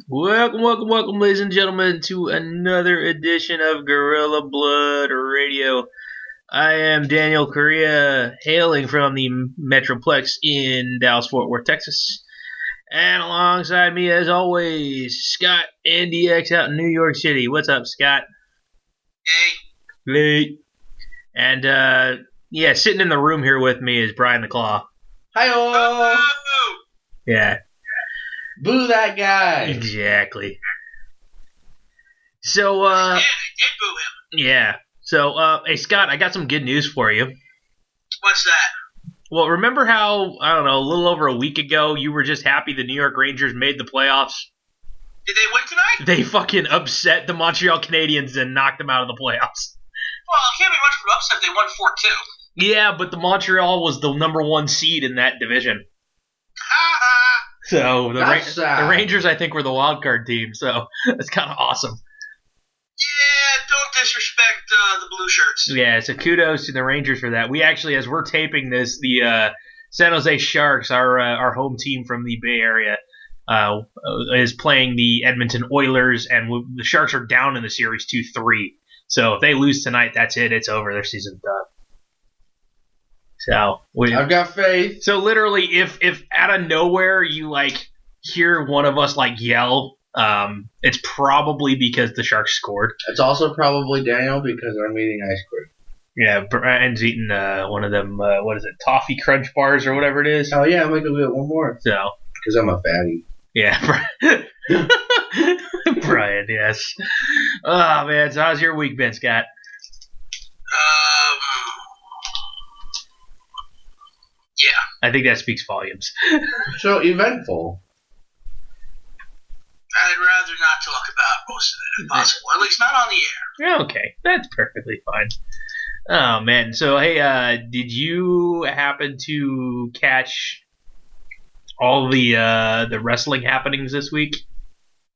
Welcome, ladies and gentlemen, to another edition of Gorilla Blood Radio. I am Daniel Correa, hailing from the Metroplex in Dallas-Fort Worth, Texas. And alongside me, as always, Scott and DX out in New York City. What's up, Scott? Hey. And, sitting in the room here with me is Bryan the Claw. Hi-oh! Yeah. Boo that guy! Exactly. So, Yeah, they did boo him. yeah. So, hey, Scott, I got some good news for you. What's that? Well, remember how, I don't know, a little over a week ago, you were just happy the New York Rangers made the playoffs? Did they win tonight? They fucking upset the Montreal Canadiens and knocked them out of the playoffs. Well, it can't be much of an upset. They won 4-2. Yeah, but the Montreal was the number one seed in that division. Ha-ha! So That's sad. the Rangers, I think, were the wild card team. So that's kind of awesome. Yeah, don't disrespect the blue shirts. Yeah, so kudos to the Rangers for that. We actually, as we're taping this, the San Jose Sharks, our home team from the Bay Area, is playing the Edmonton Oilers, and the Sharks are down in the series 2-3. So if they lose tonight, that's it. It's over. Their season's done. So I've got faith. So literally, if out of nowhere you hear one of us yell, it's probably because the Sharks scored. It's also probably Daniel because I'm eating ice cream. Yeah, Brian's eating one of them. What is it? Toffee Crunch bars or whatever it is. Oh yeah, I'm gonna go get one more. So Because I'm a fatty. yeah, Brian. Yes. Oh man, so how's your week been, Scott? Yeah. I think that speaks volumes. So eventful. I'd rather not talk about most of it if possible. At least not on the air. Yeah, okay, that's perfectly fine. Oh man, so hey, did you happen to catch all the wrestling happenings this week?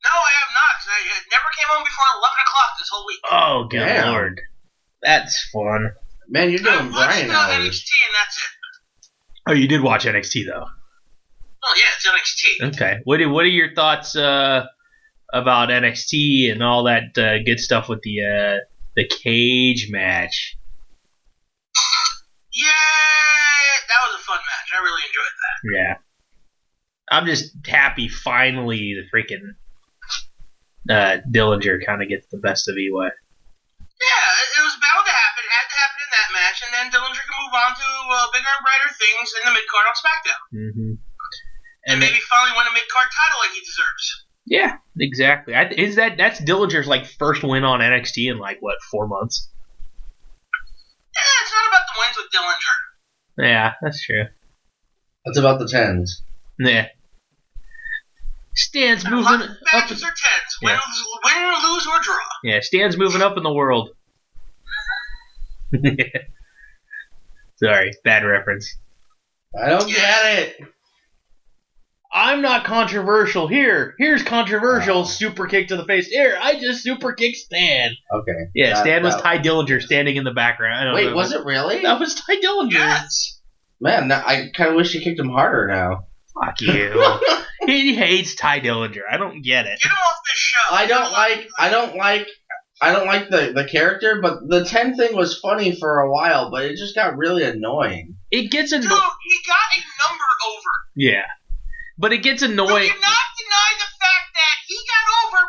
No, I have not, because I never came home before 11 o'clock this whole week. Oh, good Damn. lord, that's fun. Man, you're I doing watched Bryan hours. NXT and that's it. Oh, you did watch NXT though. Oh yeah, it's NXT. Okay, what are your thoughts about NXT and all that good stuff with the cage match? Yeah, that was a fun match. I really enjoyed that. Yeah. I'm just happy finally the freaking Dillinger kind of gets the best of Eway. Yeah, it was bound to happen. It had to happen in that match, and then Dillinger can move on to bigger and brighter things in the mid-card on SmackDown. Mm-hmm. And maybe finally win a mid-card title like he deserves. Yeah, exactly. That's Dillinger's first win on NXT in 4 months? Yeah, it's not about the wins with Dillinger. Yeah, that's true. It's about the tens. Yeah. Stan's moving up. Matches are tens. Win, lose, or draw. Yeah, Stan's moving up in the world. Sorry, bad reference. I don't get it. I'm not controversial. Here's controversial. Super kick to the face. Here, I just super kicked Stan. Okay. Yeah, Stan was Ty Dillinger standing in the background. I don't Wait, know. was it really? That was Ty Dillinger. Yes. Man, I kind of wish you kicked him harder now. Fuck you. He hates Ty Dillinger. I don't get it. Get him off this show. I don't like the character, but the 10 thing was funny for a while, but it just got really annoying. It gets Dude, annoying. he got a number over. Yeah. But it gets You annoying. cannot deny the fact that he got over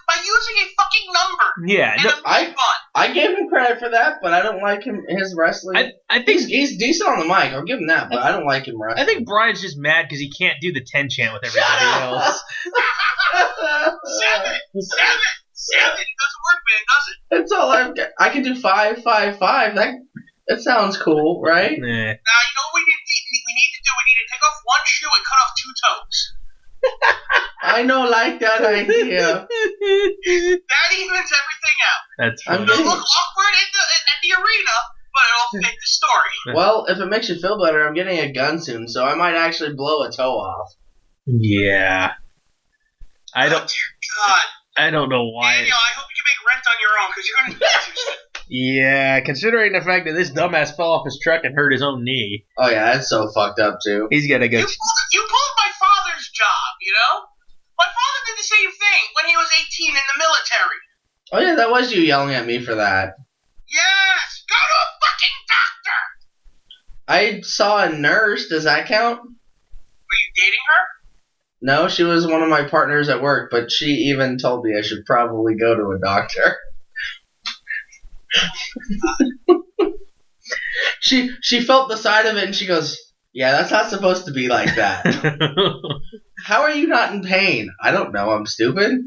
by using a fucking number. Yeah. And No, a fun. I gave him credit for that, but I don't like his wrestling. I think he's decent on the mic. I'll give him that, but I don't like him wrestling. I think Brian's just mad because he can't do the 10 chant with everybody else. Seven. It doesn't work, man, does it? That's all I've got. I can do 5, 5, 5. That sounds cool, right? Nah. Now, you know what we need to do? We need to take off one shoe and cut off 2 toes. I don't like that idea. That evens everything out. That's I'm funny. It'll look awkward at the arena, but it'll fit the story. Well, if it makes you feel better, I'm getting a gun soon, so I might actually blow a toe off. Yeah. I Oh, don't. dear God. I don't know why. Daniel, I hope you can make rent on your own, because you're going to need to. Yeah, considering the fact that this dumbass fell off his truck and hurt his own knee, Oh yeah, that's so fucked up too. he's gotta go. You pulled my father's job, you know? My father did the same thing when he was 18 in the military. Oh yeah, that was you yelling at me for that. Yes! Go to a fucking doctor! I saw a nurse. Does that count? Were you dating her? No, she was one of my partners at work, but she even told me I should probably go to a doctor. She felt the side of it and she goes, yeah, that's not supposed to be like that. How are you not in pain? I don't know, I'm stupid.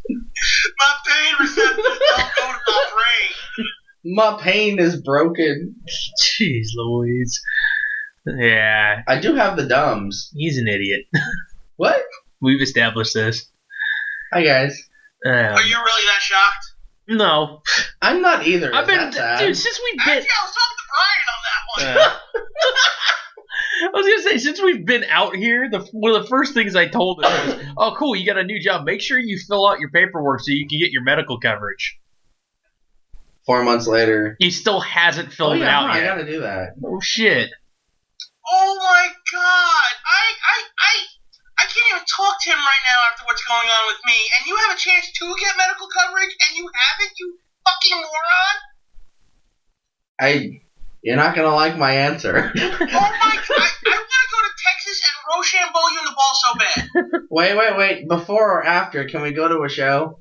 My pain receptors don't go to my brain. My pain is broken. Jeez Louise. Yeah. I do have the dumbs. He's an idiot. What? We've established this. Hi, guys. Are you really that shocked? No. I'm not either. I've been, dude, since we've been... Actually, I was talking to Bryan on that one. I was going to say, since we've been out here, one of the first things I told him was, oh, cool, you got a new job. Make sure you fill out your paperwork so you can get your medical coverage. 4 months later. He still hasn't filled it out yet. I gotta do that. Oh, shit. Oh, my God. I can't even talk to him right now after what's going on with me. And you have a chance to get medical coverage, and you haven't, you fucking moron? You're not gonna like my answer. Oh, my God. I want to go to Texas and Rochambeau you in the ball so bad. Wait. Before or after, can we go to a show?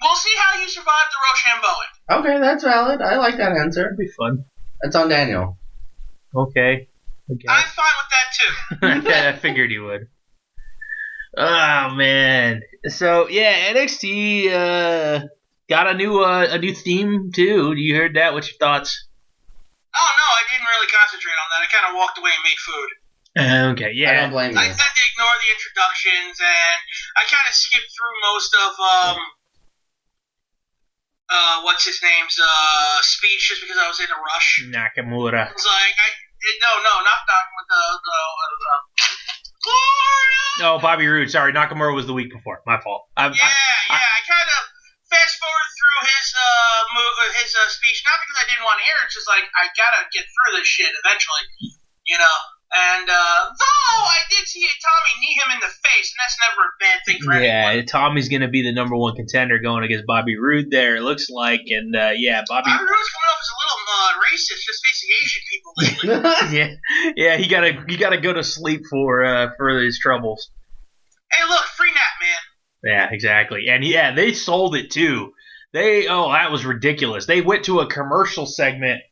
We'll see how you survive the Rochambeauing. Okay, that's valid. I like that answer. That'd be fun. That's on Daniel. Okay. I'm fine with that, too. Yeah, I figured you would. Oh, man. So, yeah, NXT got a new theme, too. You heard that? What's your thoughts? Oh, no, I didn't really concentrate on that. I kind of walked away and made food. Okay, yeah. I don't blame you. I tend to ignore the introductions, and I kind of skipped through most of, what's his name's, speech just because I was in a rush. Nakamura. It's like, not with Oh, Bobby Roode. Sorry, Nakamura was the week before. My fault. I kind of fast forward through his speech, not because I didn't want to hear it, it's just like, I gotta get through this shit eventually, you know? And, though I did see Tommy knee him in the face, and that's never a bad thing for anyone. Yeah, Tommy's going to be the number one contender going against Bobby Roode there, it looks like. And, yeah, Bobby Roode's coming off as a little racist, just facing Asian people lately. yeah, he gotta go to sleep for his troubles. Hey, look, free nap, man. Yeah, exactly. And, yeah, they sold it, too. That was ridiculous. They went to a commercial segment,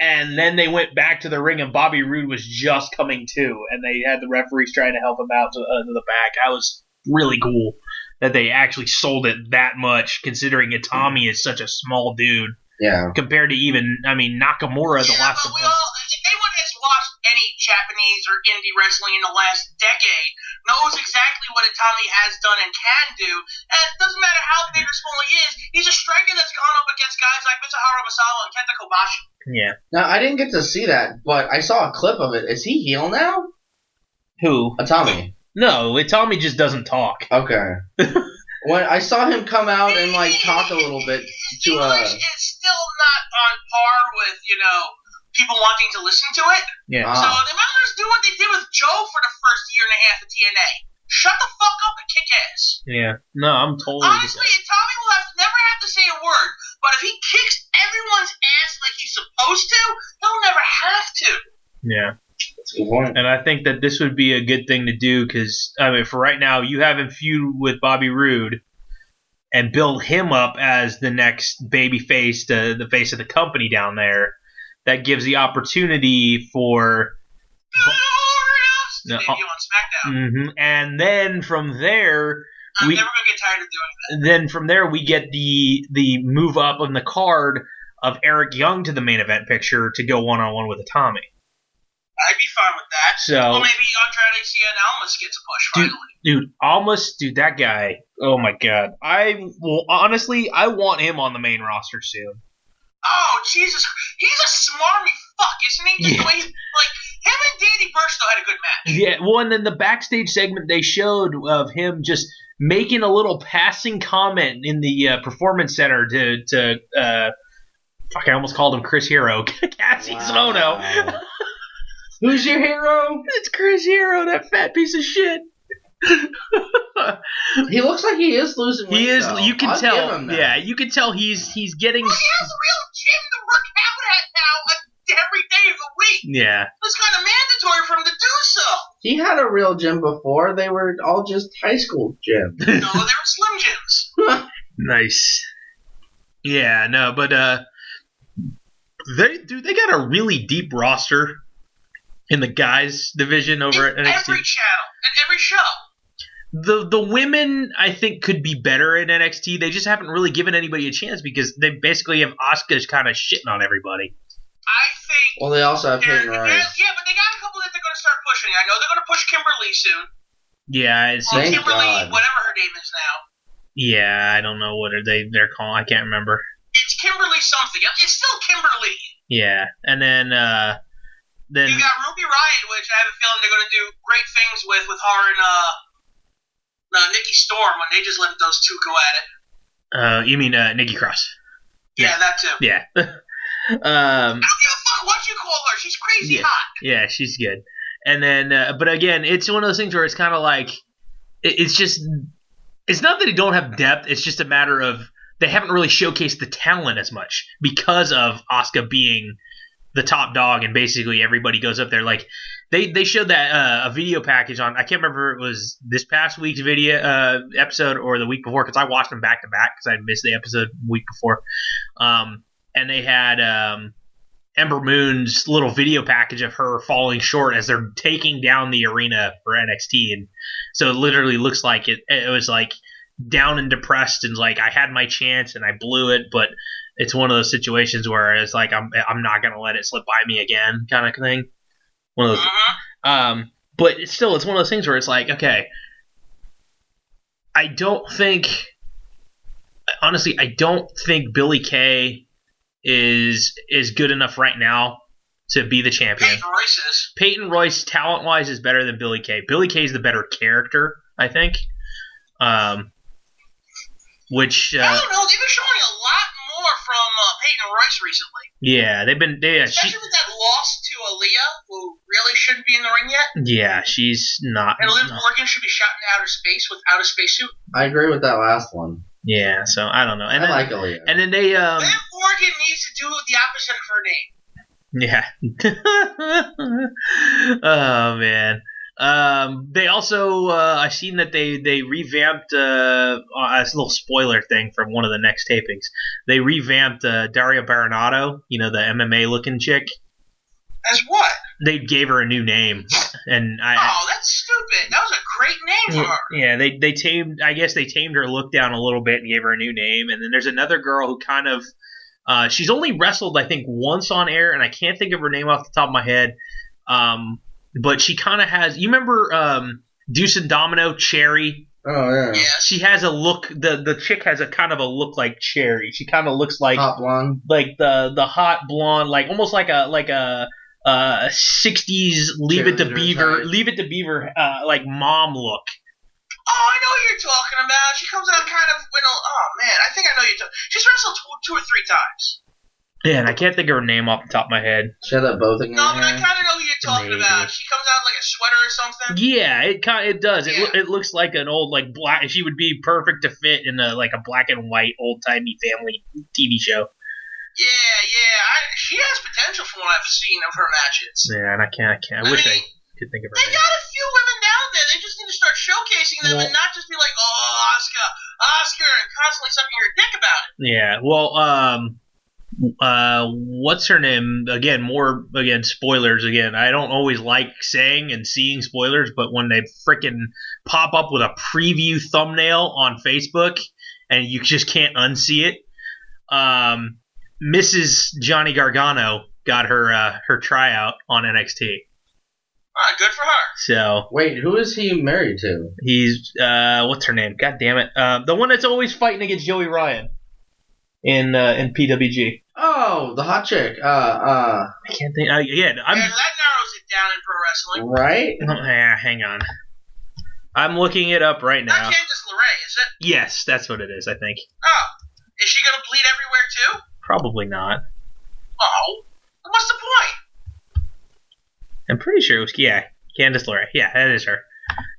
and then they went back to the ring, and Bobby Roode was just coming to, and they had the referees trying to help him out to the back. That was really cool that they actually sold it that much, considering Tommy is such a small dude. Yeah. Compared to even, Nakamura, the last of them. If anyone has watched any Japanese or indie wrestling in the last decade, knows exactly what Tommy has done and can do, and it doesn't matter how big or small he is, he's a striker that's gone up against guys like Mitsuharu Misawa and Kenta Kobashi. Yeah. Now, I didn't get to see that, but I saw a clip of it. Is he heel now? Who? Tommy. No, Tommy just doesn't talk. Okay. When I saw him come out and talk a little bit to English is still not on par with, people wanting to listen to it. Yeah. So they might as well do what they did with Joe for the first year and a half of TNA. Shut the fuck up and kick ass. Yeah. No, I'm totally. Honestly, Tommy will never have to say a word, but if he kicks everyone's ass like he's supposed to, he'll never have to. Yeah. That's a good point. And I think that this would be a good thing to do because, for right now, you have him feud with Bobby Roode and build him up as the next baby face, the face of the company down there. That gives the opportunity for... Debut on SmackDown. Mm-hmm. And then from there... I'm never going to get tired of doing that. Then from there, we get the move up on the card of Eric Young to the main event picture to go one-on-one with Tommy. I'd be fine with that. So, or maybe Andrade Cien Almas gets a push finally. Almas, that guy. Oh my God. Honestly, I want him on the main roster soon. Oh Jesus, he's a smarmy fuck, isn't he? Just the way him and Danny Burch had a good match. Yeah. Well, and then the backstage segment they showed of him just making a little passing comment in the performance center to I almost called him Chris Hero, Cassie Sono. Who's your hero? It's Chris Hero, that fat piece of shit. He looks like he is losing weight. He is. Though. You can I'll tell. give him that. Yeah, you can tell he's getting. Well, he has a real gym to work out at now every day of the week. Yeah. It's kind of mandatory for him to do so. He had a real gym before. They were all just high school gyms. No, they were slim gyms. Nice. Yeah, no, but they got a really deep roster in the guys division over at NXT. Every channel and every show. The women, I think, could be better at NXT. They just haven't really given anybody a chance because they basically have Asuka's kind of shitting on everybody. I think. Well, they also have Peyton Royce. Yeah, but they got a couple that they're going to start pushing. I know they're going to push Kimberly soon. Yeah, it's Thank Kimberly, God. whatever her name is now. yeah. I don't know what they're calling. I can't remember. It's Kimberly something. It's still Kimberly. Yeah, and then You got Ruby Riott, which I have a feeling they're going to do great things with her and Nikki Storm when they just let those two go at it. you mean Nikki Cross? Yeah, that too. Yeah. I don't give a fuck what you call her. She's crazy hot. Yeah, she's good. And then, but again, it's one of those things where it's kind of like, it's just, it's not that they don't have depth. It's just a matter of they haven't really showcased the talent as much because of Asuka being the top dog, and basically everybody goes up there. Like they showed that a video package on, I can't remember if it was this past week's video episode or the week before, because I watched them back to back because I missed the episode week before. And they had Ember Moon's little video package of her falling short as they're taking down the arena for NXT, and so it literally looks like it was like down and depressed and like I had my chance and I blew it, but it's one of those situations where it's like I'm not gonna let it slip by me again, kind of thing. One of those. But it's one of those things where it's like, okay, I don't think Billie Kay is good enough right now to be the champion. Peyton Royce is. Peyton Royce, talent-wise, is better than Billie Kay. Billie Kay is the better character, I think. Which I don't know. They've been showing a lot more from Peyton Royce recently. Yeah, they've been. Especially with that loss to Aaliyah, who really shouldn't be in the ring yet. Yeah, she's not. And Liv Morgan should be shot in outer space without a spacesuit. I agree with that last one. Yeah, so I don't know. And I like Aaliyah. And then they. Liv Morgan needs to do the opposite of her name. Yeah. Oh man. They also I've seen that they revamped a little spoiler thing from one of the next tapings. They revamped Daria Barona, the MMA looking chick. As what? They gave her a new name, and that's stupid. That was a great name for her. Yeah, they tamed. I guess they tamed her look down a little bit and gave her a new name. And then there's another girl who kind of. She's only wrestled, I think, once on air, and I can't think of her name off the top of my head. But she kind of has. You remember Deuce and Domino, Cherry? Oh yeah. Yes. She has a look. The chick has a kind of a look like Cherry. She kind of looks like hot blonde, like the hot blonde, like almost like a 60s Leave It to Beaver like mom look. Oh, I know who you're talking about. She comes out kind of oh man, I think I know you're talking. She's wrestled two or three times. Yeah, and I can't think of her name off the top of my head. She had that bow thing. No, but I kind of know who you're talking about. She comes out like a sweater or something. Yeah, it does. Yeah. It looks like an old like black. She would be perfect to fit in a black and white old timey family TV show. Yeah. She has potential from what I've seen of her matches. Yeah, and I can't. I wish I could think of her They name. got a few women down there. They just need to start showcasing them and not just be like, oh, Oscar, and constantly sucking your dick about it. Yeah, well, what's her name? Again, spoilers again. I don't always like saying and seeing spoilers, but when they frickin' pop up with a preview thumbnail on Facebook and you just can't unsee it, Mrs. Johnny Gargano got her tryout on NXT. Good for her. So wait, who is he married to? He's what's her name? God damn it! The one that's always fighting against Joey Ryan in PWG. Oh, the hot chick. I can't think. Yeah, that narrows it down in pro wrestling. Right? Yeah, hang on. I'm looking it up right now. Not Candice LeRae, is it? Yes, that's what it is. I think. Oh, is she gonna bleed everywhere too? Probably not. Oh, what's the point? I'm pretty sure it was Candice LeRae. Yeah, that is her.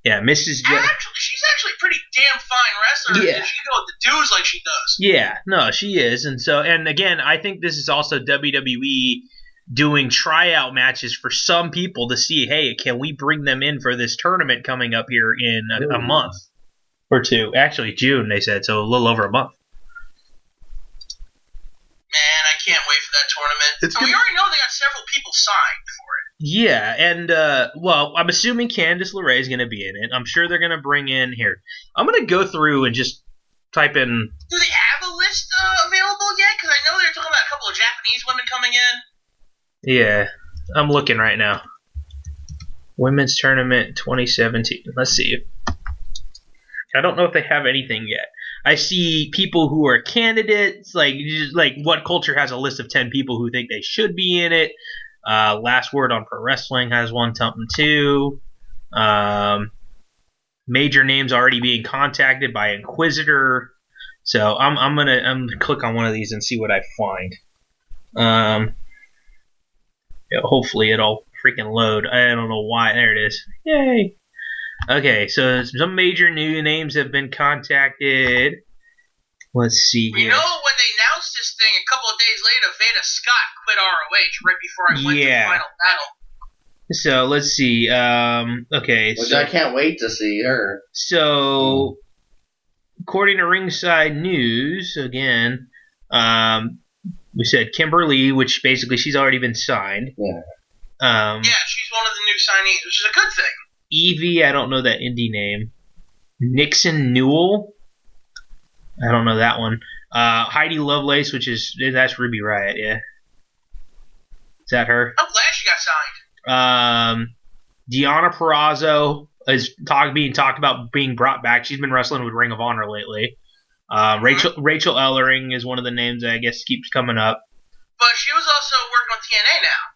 Yeah, Mrs. J. Actually, she's actually a pretty damn fine wrestler. Yeah. If she can go with the dudes like she does. Yeah, no, she is. And again, I think this is also WWE doing tryout matches for some people to see, hey, can we bring them in for this tournament coming up here in a month or two? Actually, June, they said, so a little over a month. Man, I can't wait for that tournament. We already know they got several people signed for it. Yeah, and, well, I'm assuming Candice LeRae is going to be in it. I'm sure they're going to bring in, here, I'm going to go through and just type in. Do they have a list available yet? Because I know they're talking about a couple of Japanese women coming in. Yeah, I'm looking right now. Women's Tournament 2017. Let's see. I don't know if they have anything yet. I see people who are candidates, like What Culture has a list of 10 people who think they should be in it. Last Word on Pro Wrestling has one, something too. Major names already being contacted by Inquisitor. So I'm gonna click on one of these and see what I find. Yeah, hopefully it'll freaking load. I don't know why. There it is. Yay. Okay, so some major new names have been contacted. Let's see here. You know, when they announced this thing a couple of days later, Veda Scott quit ROH right before I went to the final battle. So let's see. Okay. Which I can't wait to see her. So, according to Ringside News, again, we said Kimberly, which basically she's already been signed. Yeah. Yeah, she's one of the new signees, which is a good thing. Evie, I don't know that indie name. Nixon Newell, I don't know that one. Heidi Lovelace, that's Ruby Riott, yeah. Is that her? I'm glad she got signed. Deonna Purrazzo is being talked about being brought back. She's been wrestling with Ring of Honor lately. Rachel Ellering is one of the names that I guess keeps coming up. But she was also working with TNA now.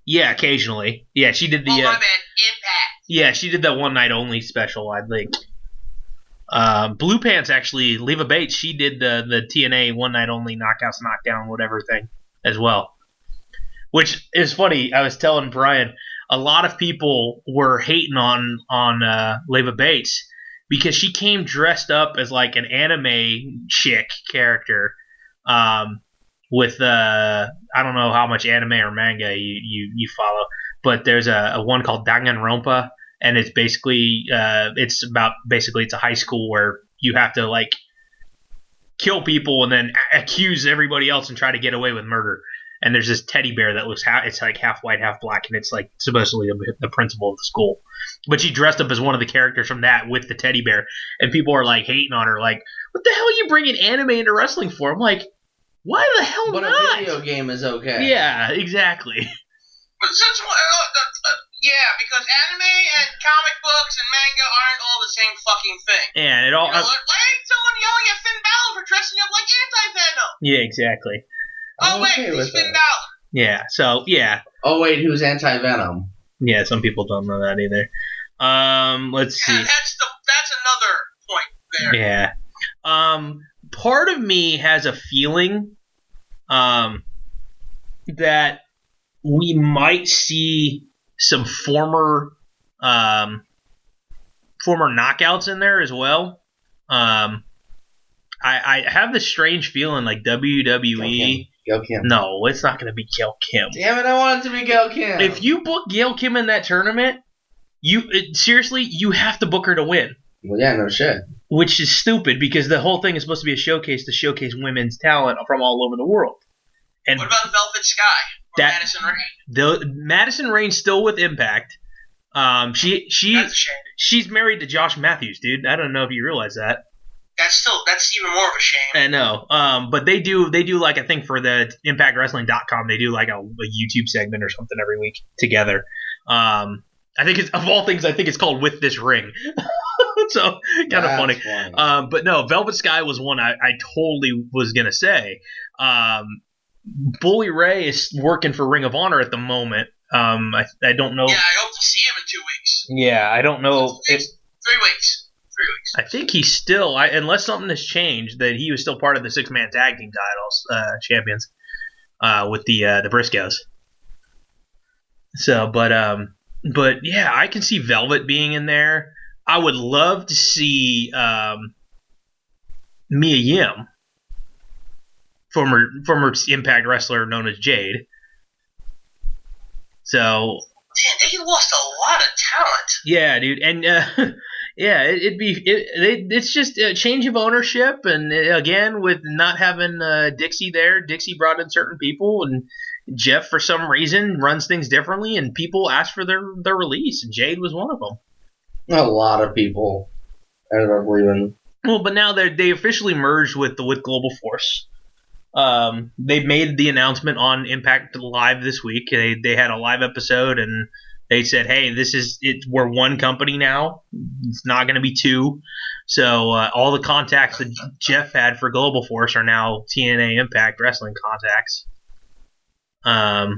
Yeah, occasionally. Yeah, she did the. Oh, my bad. Impact. Yeah, she did that one night only special, I think. Blue Pants, actually, Leva Bates, she did the TNA one night only knockouts, knockdown, whatever thing as well. Which is funny. I was telling Bryan, a lot of people were hating on Leva Bates because she came dressed up as like an anime chick character. With I don't know how much anime or manga you follow, but there's a one called Danganronpa, and it's basically it's a high school where you have to like kill people and then accuse everybody else and try to get away with murder. And there's this teddy bear that looks it's like half white, half black, and it's like supposedly the principal of the school. But she dressed up as one of the characters from that with the teddy bear, and people are like hating on her, like, "What the hell are you bringing anime into wrestling for?" I'm like, why the hell not? But a video game is okay. Yeah, exactly. But because anime and comic books and manga aren't all the same fucking thing. Yeah, it all. Why ain't someone yelling at Finn Balor for dressing up like Anti-Venom? Yeah, exactly. He's Finn Balor. Yeah. So yeah. Oh wait, who's Anti-Venom? Yeah, some people don't know that either. Let's see. That's another point there. Yeah. Part of me has a feeling that we might see some former knockouts in there as well. I have this strange feeling like WWE. Gail Kim. No, it's not going to be Gail Kim. Damn it, I want it to be Gail Kim. If you book Gail Kim in that tournament, seriously, you have to book her to win. Well, yeah, no shit. Which is stupid because the whole thing is supposed to be a showcase to showcase women's talent from all over the world. And what about Velvet Sky or Madison Rayne? Madison Rayne's still with Impact. That's a shame. She's married to Josh Matthews, dude. I don't know if you realize that. That's even more of a shame. I know. But they do like a thing for the ImpactWrestling.com. They do like a YouTube segment or something every week together. I think of all things, I think it's called With This Ring. So kind of funny. But no, Velvet Sky was one I totally was gonna say. Bully Ray is working for Ring of Honor at the moment. I don't know. Yeah, I hope to see him in 2 weeks. Yeah, I don't know. 3 weeks. I think he's still, unless something has changed, that he was still part of the 6-man tag team titles champions with the Briscoes. So, but yeah, I can see Velvet being in there. I would love to see Mia Yim, former Impact wrestler known as Jade. So. Man, they lost a lot of talent. Yeah, dude, and yeah, it's just a change of ownership, and again with not having Dixie there, Dixie brought in certain people, and Jeff for some reason runs things differently, and people ask for their release, and Jade was one of them. A lot of people ended up leaving. Well, but now they officially merged with Global Force. They made the announcement on Impact Live this week. They had a live episode, and they said, "Hey, we're one company now. It's not going to be two." So all the contacts that Jeff had for Global Force are now TNA Impact Wrestling contacts. So I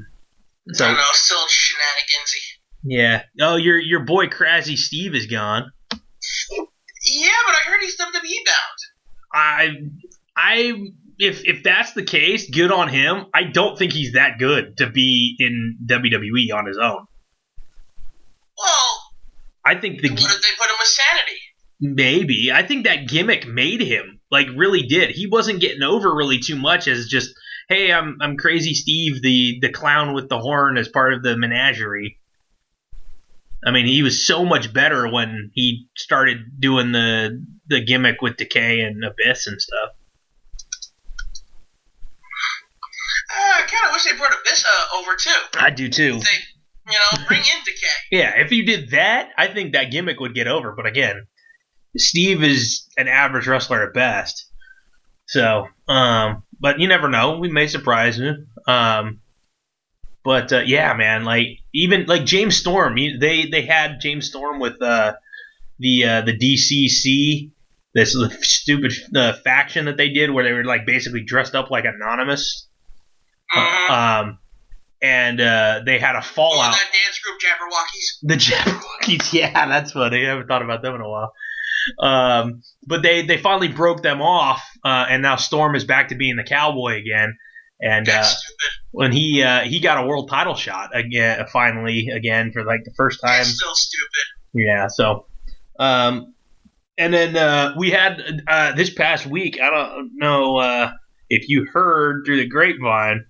don't know, still shenanigansy. Yeah. Oh, your boy Crazy Steve is gone. Yeah, but I heard he's WWE bound. If that's the case, good on him. I don't think he's that good to be in WWE on his own. Well, I think what if they put him with Sanity? Maybe. I think that gimmick made him, really did. He wasn't getting over really too much as just, hey, I'm Crazy Steve, the clown with the horn as part of the menagerie. I mean, he was so much better when he started doing the gimmick with Decay and Abyss and stuff. I kind of wish they brought Abyss over, too. I do, too. Bring in Decay. Yeah, if you did that, I think that gimmick would get over. But again, Steve is an average wrestler at best. So, but you never know. We may surprise him. But yeah, man, even James Storm, they had James Storm with the DCC, this stupid faction that they did where they were basically dressed up like Anonymous. And they had a fallout. That dance group, Jabberwockies. The Jabberwockies, yeah, that's funny. I haven't thought about them in a while. But they finally broke them off, and now Storm is back to being the cowboy again. And when he got a world title shot again, finally again for the first time. That's still stupid. Yeah. So, and then we had this past week. I don't know if you heard through the grapevine.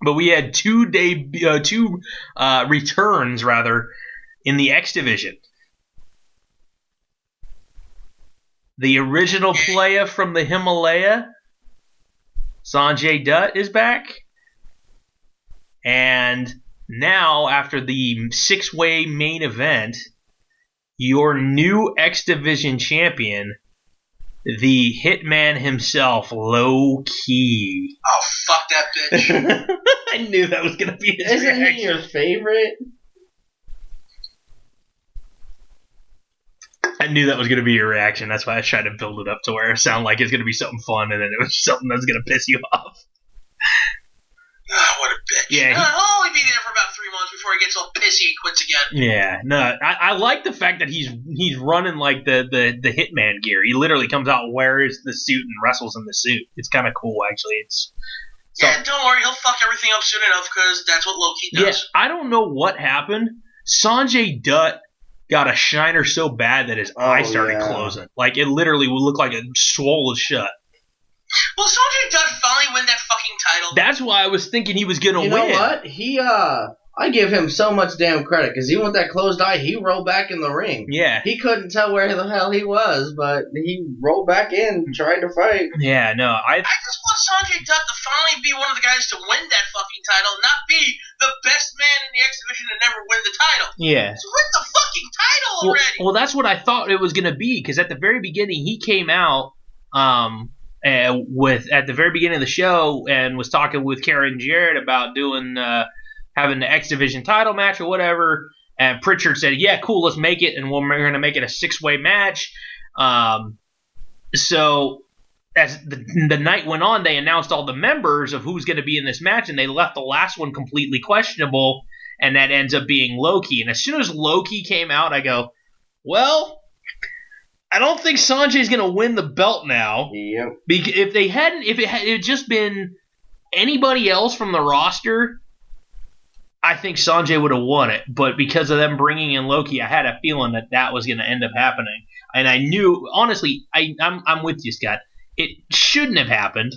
But we had two returns in the X Division. The original player from the Himalaya, Sanjay Dutt, is back. And now, after the 6-way main event, your new X Division champion, the Hitman himself, Loki. Oh, fuck that bitch. I knew that was going to be his Isn't reaction. he your favorite? I knew that was going to be your reaction. That's why I tried to build it up to where it sounded like it's going to be something fun, and then it was something that's going to piss you off. Oh, what a bitch. Yeah, He'll only be there for about 3 months before he gets all pissy and quits again. Yeah, no, I like the fact that he's running the Hitman gear. He literally comes out, wears the suit, and wrestles in the suit. It's kind of cool, actually. Yeah, don't worry, he'll fuck everything up soon enough because that's what Loki does. Yeah, I don't know what happened. Sanjay Dutt got a shiner so bad that his eye started closing. It literally would look like it swole shut. Will Sanjay Dutt finally win that fucking title? That's why I was thinking he was gonna win. You know what? I give him so much damn credit because even with that closed eye, he rolled back in the ring. Yeah. He couldn't tell where the hell he was, but he rolled back in, tried to fight. Yeah, no, I just want Sanjay Dutt to finally be one of the guys to win that fucking title, not be the best man in the X Division and never win the title. Yeah. So win the fucking title already. Well, that's what I thought it was gonna be because at the very beginning he came out at the very beginning of the show and was talking with Karen Jarrett about doing having the X Division title match or whatever, and Pritchard said, "Yeah, cool, let's make it, and we're going to make it a 6-way match." So as the night went on, they announced all the members of who's going to be in this match, and they left the last one completely questionable, and that ends up being Loki. And as soon as Loki came out, I go, well, I don't think Sanjay's going to win the belt now. Yep. If it had just been anybody else from the roster, I think Sanjay would have won it, but because of them bringing in Loki, I had a feeling that was going to end up happening. And I knew, honestly, I'm with you, Scott. It shouldn't have happened.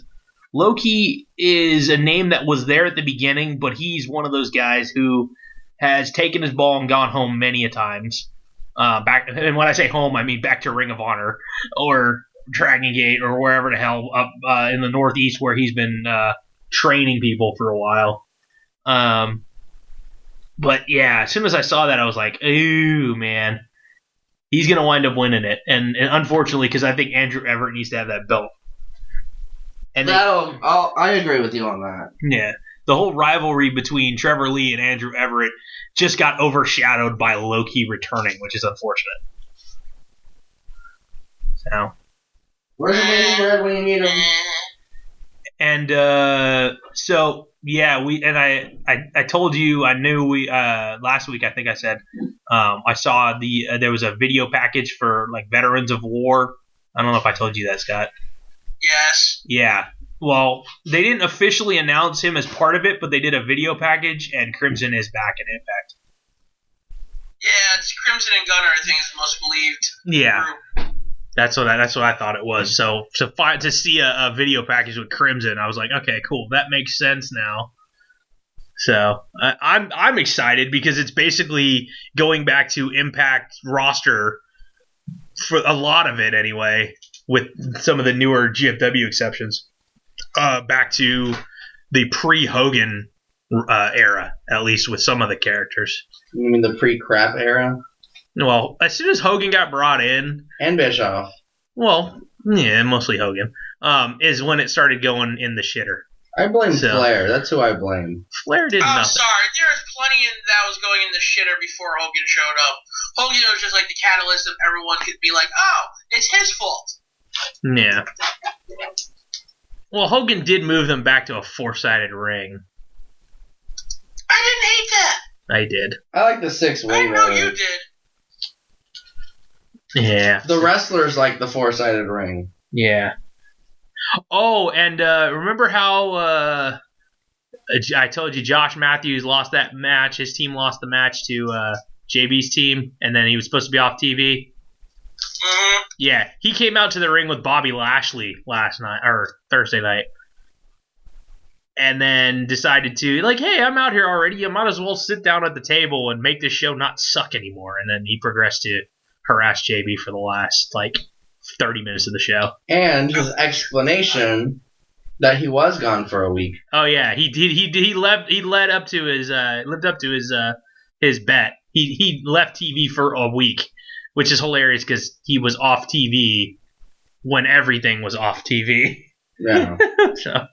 Loki is a name that was there at the beginning, but he's one of those guys who has taken his ball and gone home many a times. Back, and when I say home, I mean back to Ring of Honor or Dragon Gate or wherever the hell up in the Northeast where he's been training people for a while. But yeah, as soon as I saw that, I was like, ooh, man. He's going to wind up winning it. And unfortunately, because I think Andrew Everett needs to have that belt. And I agree with you on that. Yeah. The whole rivalry between Trevor Lee and Andrew Everett just got overshadowed by Loki returning, which is unfortunate. So. Where's the waiting bird when you need him? And so yeah, I told you I knew we last week I think I said I saw there was a video package for like Veterans of War. I don't know if I told you that, Scott. Yes. Yeah. Well, they didn't officially announce him as part of it, but they did a video package, and Crimson is back in Impact. Yeah, it's Crimson and Gunner. I think is the most believed. Yeah. Group. That's what I thought it was. So to see a video package with Crimson, I was like, okay, cool, that makes sense now. So I'm excited because it's basically going back to Impact roster for a lot of it anyway, with some of the newer GFW exceptions, back to the pre-Hogan era, at least with some of the characters. You mean the pre-crap era? Well, as soon as Hogan got brought in, and Bischoff. Well, yeah, mostly Hogan, is when it started going in the shitter. I blame Flair. That's who I blame. Flair did nothing. Sorry. There was plenty that was going in the shitter before Hogan showed up. Hogan was just like the catalyst of everyone could be like, oh, it's his fault. Yeah. Well, Hogan did move them back to a four-sided ring. I didn't hate that. I did. I like the six-way. I know you did. Yeah. The wrestlers like the four-sided ring. Yeah. Oh, and remember how I told you Josh Matthews lost that match? His team lost the match to JB's team, and then he was supposed to be off TV? Mm-hmm. Yeah. He came out to the ring with Bobby Lashley last night, or Thursday night. And then decided to, like, hey, I'm out here already. You might as well sit down at the table and make this show not suck anymore. And then he progressed to harass JB for the last, 30 minutes of the show. And his explanation that he was gone for a week. Oh, yeah. He lived up to his bet. He left TV for a week, which is hilarious because he was off TV when everything was off TV. Yeah. So...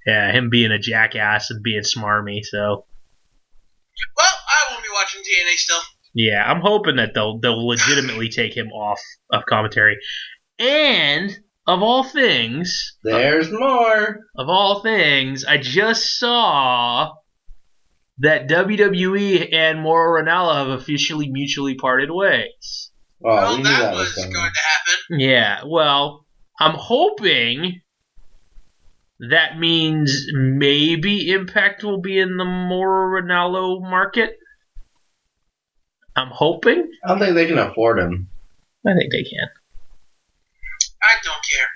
yeah, him being a jackass and being smarmy, so. Well, I won't be watching TNA still. Yeah, I'm hoping that they'll legitimately take him off of commentary. And, of all things... there's more! Of all things, I just saw that WWE and Mauro Ranallo have officially mutually parted ways. Well, that was going to happen. Yeah, well, I'm hoping... that means maybe Impact will be in the Mauro Ranallo market. I'm hoping. I don't think they can afford him. I think they can. I don't care.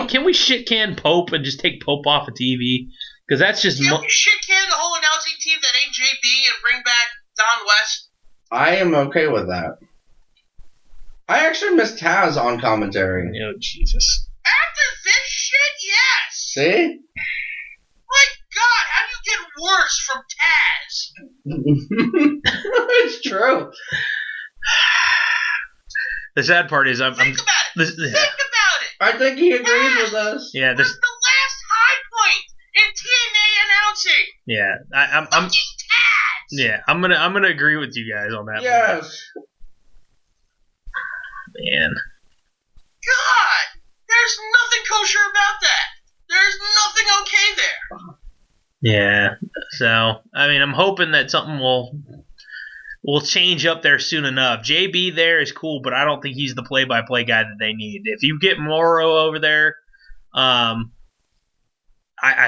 Can we shit can Pope and just take Pope off of TV? Because that's just shit can the whole announcing team that ain't JB and bring back Don West. I am okay with that. I actually miss Taz on commentary. Oh Jesus. After this shit, yes. See? My God, how do you get worse from Taz? It's true. The sad part is Think about it. Think about it. I think he agrees with us. Yeah, this was the last high point in TNA announcing. Yeah, I'm Taz. Yeah, I'm gonna agree with you guys on that. Yes. Man. God, there's nothing kosher about that. There's nothing okay there. Yeah. So, I mean, I'm hoping that something will change up there soon enough. JB there is cool, but I don't think he's the play-by-play guy that they need. If you get Mauro over there, I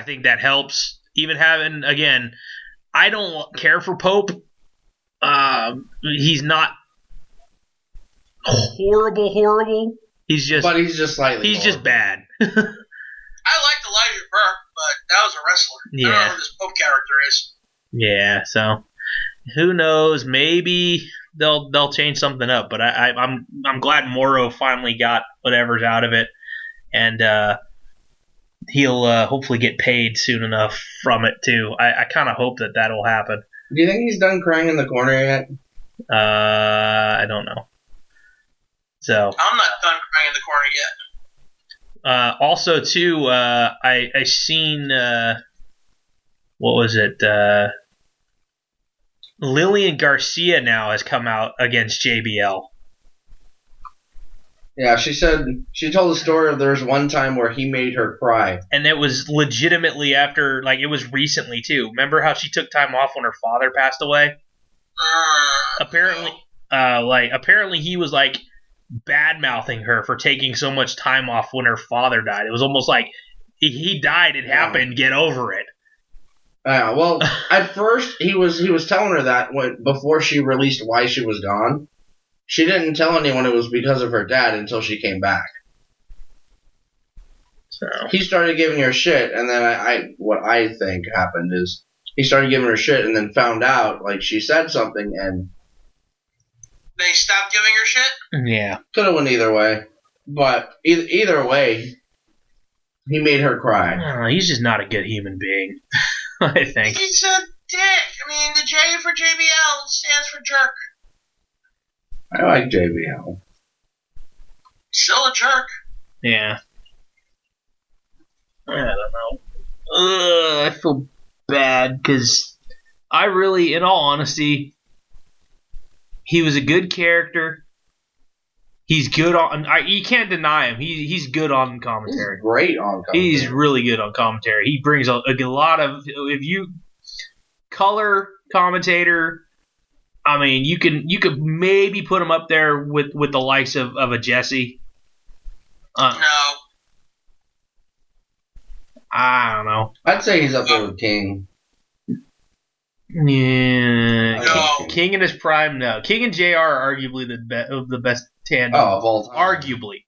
think that helps. Even having, again, I don't care for Pope. He's not horrible. He's just slightly. He's just bad. I liked Elijah Burke, but that was a wrestler. Yeah. I don't know who this Pope character is. Yeah, so who knows? Maybe they'll change something up. But I'm glad Moro finally got whatever's out of it, and he'll hopefully get paid soon enough from it too. I kind of hope that'll happen. Do you think he's done crying in the corner yet? I don't know. So I'm not done crying in the corner yet. Also, too, I seen what was it? Lillian Garcia now has come out against JBL. Yeah, she told the story of there's one time where he made her cry. And it was legitimately after, like, it was recently, too. Remember how she took time off when her father passed away? Apparently he was, like, bad-mouthing her for taking so much time off when her father died. It was almost like, he died, it happened, get over it. Well, at first, he was telling her that before she released why she was gone. She didn't tell anyone it was because of her dad until she came back. So he started giving her shit, and then what I think happened is he started giving her shit, and then found out like she said something, and they stopped giving her shit. Yeah, could have went either way, but either way, he made her cry. He's just not a good human being. I think he's a dick. I mean, the J for JBL stands for jerk. I like JBL. Still a jerk. Yeah. I don't know. I feel bad because I really, in all honesty, he was a good character. He's good on. You can't deny him. He's good on commentary. He's great on commentary. He's really good on commentary. He brings a lot of. If you color commentator. I mean, you could maybe put him up there with the likes of a Jesse. No. I don't know. I'd say he's up there with King. Yeah. No. King in his prime, no. King and JR are arguably the best tandem. Oh, of all time. Arguably.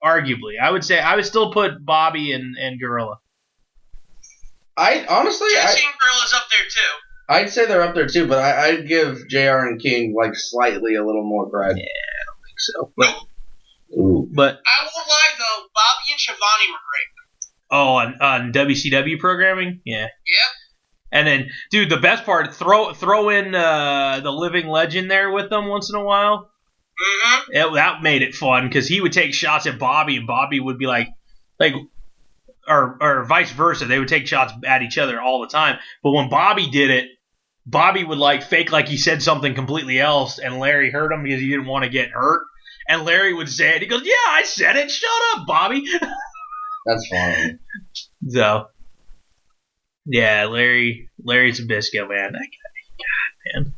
I would still put Bobby and Gorilla. Jesse and Gorilla's up there too. I'd say they're up there too, but I'd give JR and King like slightly a little more credit. Yeah, I don't think so. But I won't lie though, Bobby and Shivani were great. Oh, on WCW programming? Yeah. Yep. And then, dude, the best part, throw in the Living Legend there with them once in a while. Mm-hmm. That made it fun because he would take shots at Bobby, and Bobby would be like, or vice versa. They would take shots at each other all the time. But when Bobby did it, Bobby would like fake like he said something completely else, and Larry heard him because he didn't want to get hurt. And Larry would say it. He goes, "Yeah, I said it. Shut up, Bobby." That's funny. So, yeah, Larry Zbyszko, man. God, man.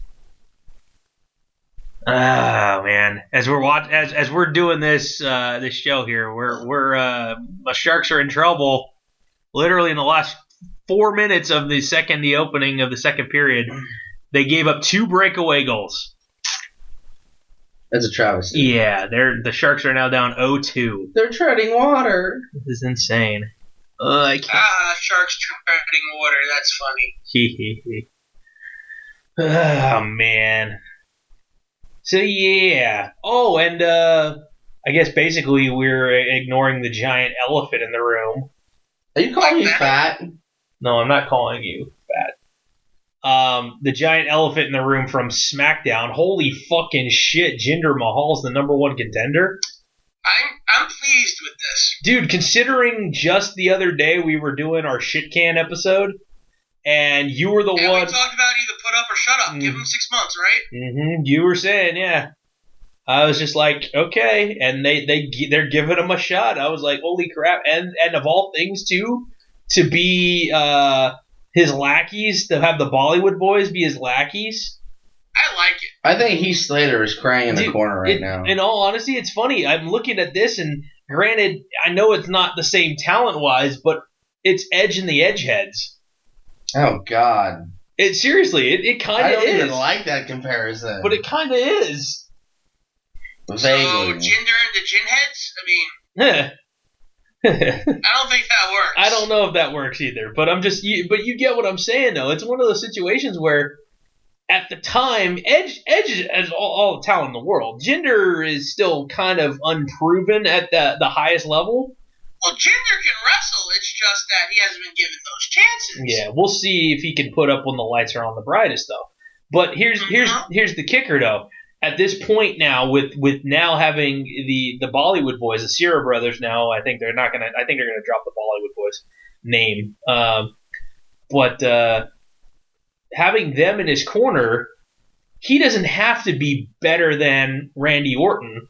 Ah, man. As we're doing this show here, we're the Sharks are in trouble. Literally in the last 4 minutes of the opening of the second period, they gave up 2 breakaway goals. That's a travesty. Yeah, the Sharks are now down 0-2. They're treading water. This is insane. Sharks treading water. That's funny. Oh, man. So, yeah. Oh, and I guess basically we're ignoring the giant elephant in the room. Are you calling me fat? No, I'm not calling you fat. The giant elephant in the room from SmackDown. Holy fucking shit, Jinder Mahal's the #1 contender? I'm pleased with this. Dude, considering just the other day we were doing our shit can episode, and you were the one... we talked about either put up or shut up. Give him 6 months, right? Mm-hmm. You were saying, yeah. I was just like, okay, and they're giving him a shot. I was like, holy crap. And of all things, too, to be his lackeys, to have the Bollywood boys be his lackeys. I like it. I think Heath Slater is crying in the corner right now. In all honesty, it's funny. I'm looking at this, and granted, I know it's not the same talent-wise, but it's Edge and the Edgeheads. Oh, God. Seriously, it kind I of don't is. even like that comparison. But it kind of is. Vaguely. So, Jinder and the Gin Heads? I mean, I don't think that works. I don't know if that works either. But but you get what I'm saying, though. It's one of those situations where, at the time, Edge has all the talent in the world. Jinder is still kind of unproven at the highest level. Well, Jinder can wrestle. It's just that he hasn't been given those chances. Yeah, we'll see if he can put up when the lights are on the brightest, though. But here's the kicker, though. At this point now, with now having the Bollywood boys, the Sierra brothers, now I think they're gonna drop the Bollywood boys name. But having them in his corner, he doesn't have to be better than Randy Orton.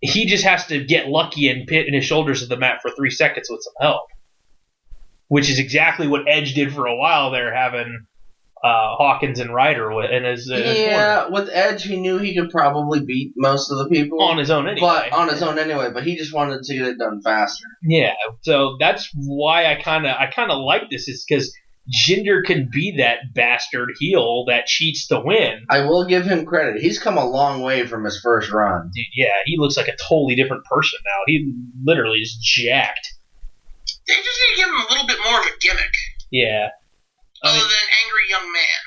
He just has to get lucky and pin his shoulders to the mat for 3 seconds with some help, which is exactly what Edge did for a while there, having Hawkins and Ryder in his corner. With Edge, he knew he could probably beat most of the people on his own anyway. But he just wanted to get it done faster. Yeah, so that's why I kind of like this, is because Jinder can be that bastard heel that cheats to win. I will give him credit. He's come a long way from his first run. Dude, yeah, he looks like a totally different person now. He literally is jacked. They just need to give him a little bit more of a gimmick. Yeah. Other than angry young man.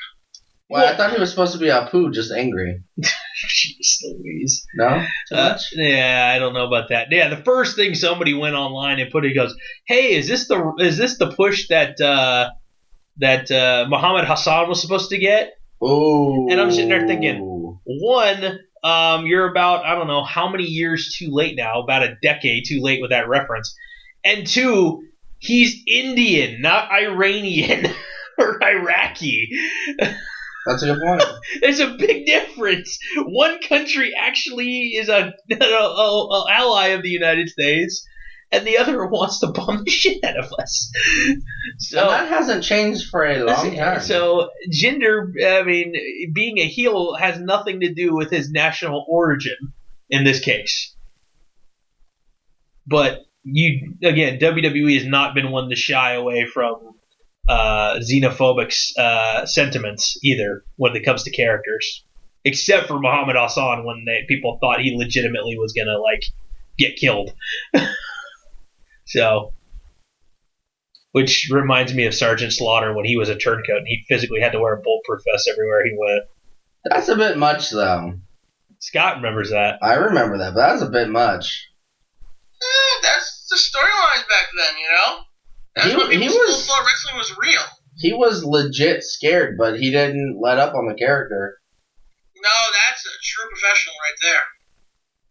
Well, I thought he was supposed to be Apu, just angry. Jeez Louise. No? Too much? Yeah, I don't know about that. Yeah, the first thing somebody went online and put it, goes, "Hey, is this the push that Muhammad Hassan was supposed to get?" Ooh. And I'm sitting there thinking, one, you're about, I don't know how many years too late now, about a decade too late with that reference. And two, he's Indian, not Iranian or Iraqi. That's a good point. There's a big difference. One country actually is an ally of the United States, and the other wants to bomb the shit out of us. So and that hasn't changed for a long time. So Jinder, I mean, being a heel has nothing to do with his national origin in this case. But WWE has not been one to shy away from xenophobic sentiments either when it comes to characters, except for Muhammad Hassan when people thought he legitimately was gonna get killed. So, which reminds me of Sergeant Slaughter when he was a turncoat and he physically had to wear a bulletproof vest everywhere he went. That's a bit much, though. Scott remembers that. I remember that, but that's a bit much. That's the storylines back then, you know? That's when people still thought wrestling was real. He was legit scared, but he didn't let up on the character. No, that's a true professional right there.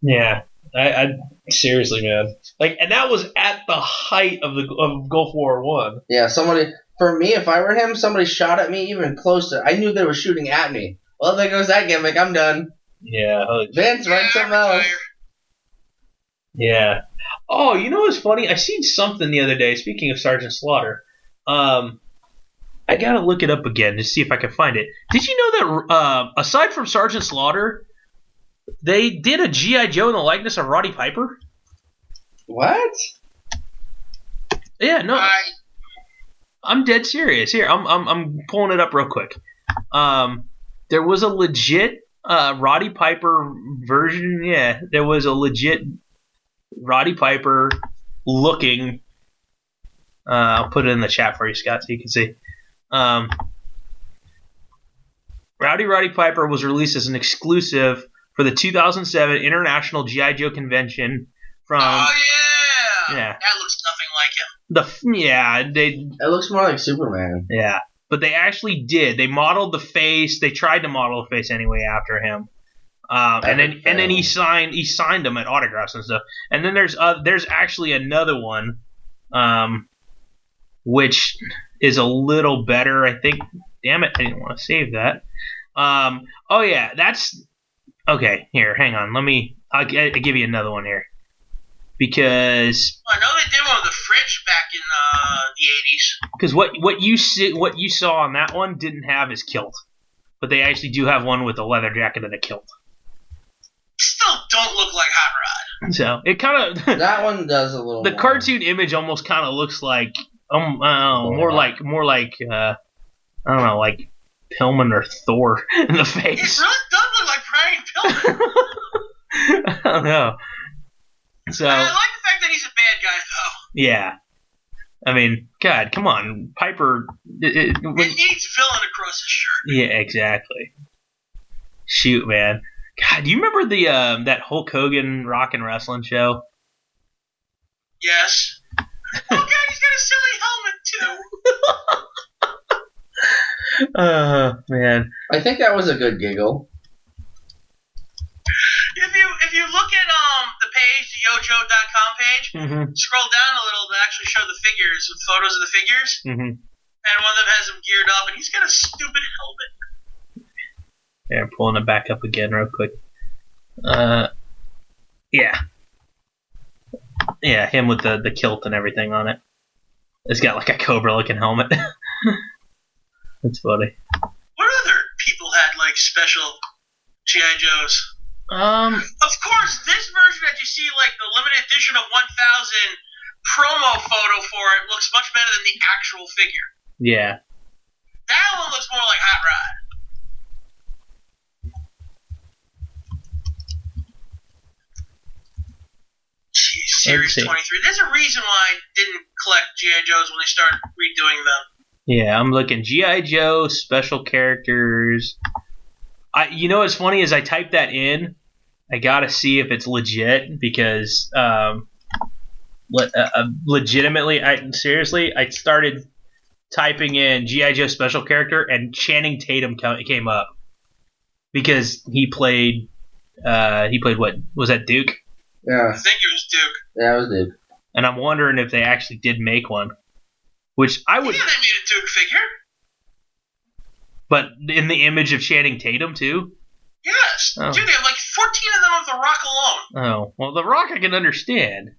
Yeah. I seriously, man. And that was at the height of Gulf War I. Yeah, for me, if I were him, somebody shot at me even closer. I knew they were shooting at me. Well, there goes that gimmick. I'm done. Yeah. Vince, write something else. Yeah. Oh, you know what's funny? I seen something the other day, speaking of Sergeant Slaughter. I gotta look it up again to see if I can find it. Did you know that, aside from Sergeant Slaughter, they did a G.I. Joe in the likeness of Roddy Piper? What? Yeah, no. I'm dead serious. Here, I'm pulling it up real quick. There was a legit Roddy Piper version. Yeah, there was a legit Roddy Piper looking. I'll put it in the chat for you, Scott, so you can see. Roddy Piper was released as an exclusive for the 2007 International G.I. Joe Convention from. Oh yeah. Yeah. That looks nothing like him. It looks more like Superman. Yeah, but they actually did. They modeled the face. They tried to model the face anyway after him. And then he signed them at autographs and stuff. And then there's actually another one, which is a little better, I think. Damn it, I didn't want to save that. Oh yeah, that's okay. Here, hang on. I'll give you another one here, because I know they did one with the fridge back in the 80s. Because what you saw on that one didn't have his kilt, but they actually do have one with a leather jacket and a kilt. Still don't look like Hot Rod. So it kind of that one does a little. The more. Cartoon image almost kind of looks like more like I don't know, like Pillman or Thor in the face. It really does look like Brian Pillman. I don't know. So I like the fact that he's a bad guy, though. yeah. I mean, God, come on, Piper. It needs villain across his shirt. Yeah, exactly. Shoot, man. God, do you remember the that Hulk Hogan Rock and Wrestling show? Yes. Oh God, he's got a silly helmet too. Man. I think that was a good giggle. If you look at the page, the yojo.com page, scroll down a little to actually show the figures, with photos of the figures, and one of them has him geared up, and he's got a stupid helmet. Yeah, I'm pulling it back up again real quick. Yeah. Yeah, him with the kilt and everything on it. It's got like a Cobra-looking helmet. That's funny. What other people had like special G.I. Joes? Of course, this version that you see, like the limited edition of 1000 promo photo for it, looks much better than the actual figure. Yeah. That one looks more like Hot Rod. Jeez, Series 23. There's a reason why I didn't collect G.I. Joes when they started redoing them. Yeah, I'm looking G.I. Joe special characters. You know what's funny is I typed that in. I gotta see if it's legit because legitimately, I started typing in G.I. Joe special character and Channing Tatum came up because he played what was that, Duke? Yeah, I think it was Duke. Yeah, it was Duke. And I'm wondering if they actually did make one, which I would. Yeah, they made a Duke figure. But in the image of Channing Tatum, too? Yes. Oh. Dude, they have like 14 of them of The Rock alone. Oh. Well, The Rock I can understand.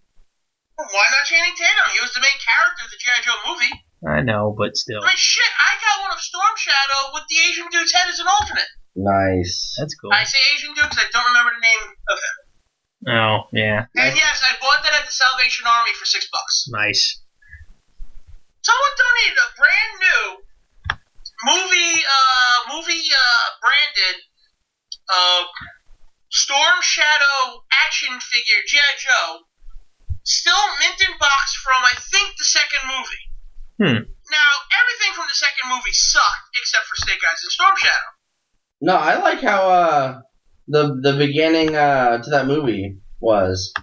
Well, why not Channing Tatum? He was the main character of the G.I. Joe movie. I know, but still. I mean, shit, I got one of Storm Shadow with the Asian dude's head as an alternate. Nice. That's cool. I say Asian dude because I don't remember the name of him. Oh, yeah. And yes, I bought that at the Salvation Army for $6. Nice. Someone donated a brand new movie branded Storm Shadow action figure G.I. Joe, still mint in box from I think the second movie. Now everything from the second movie sucked except for Snake Eyes and Storm Shadow. No, I like how the beginning to that movie was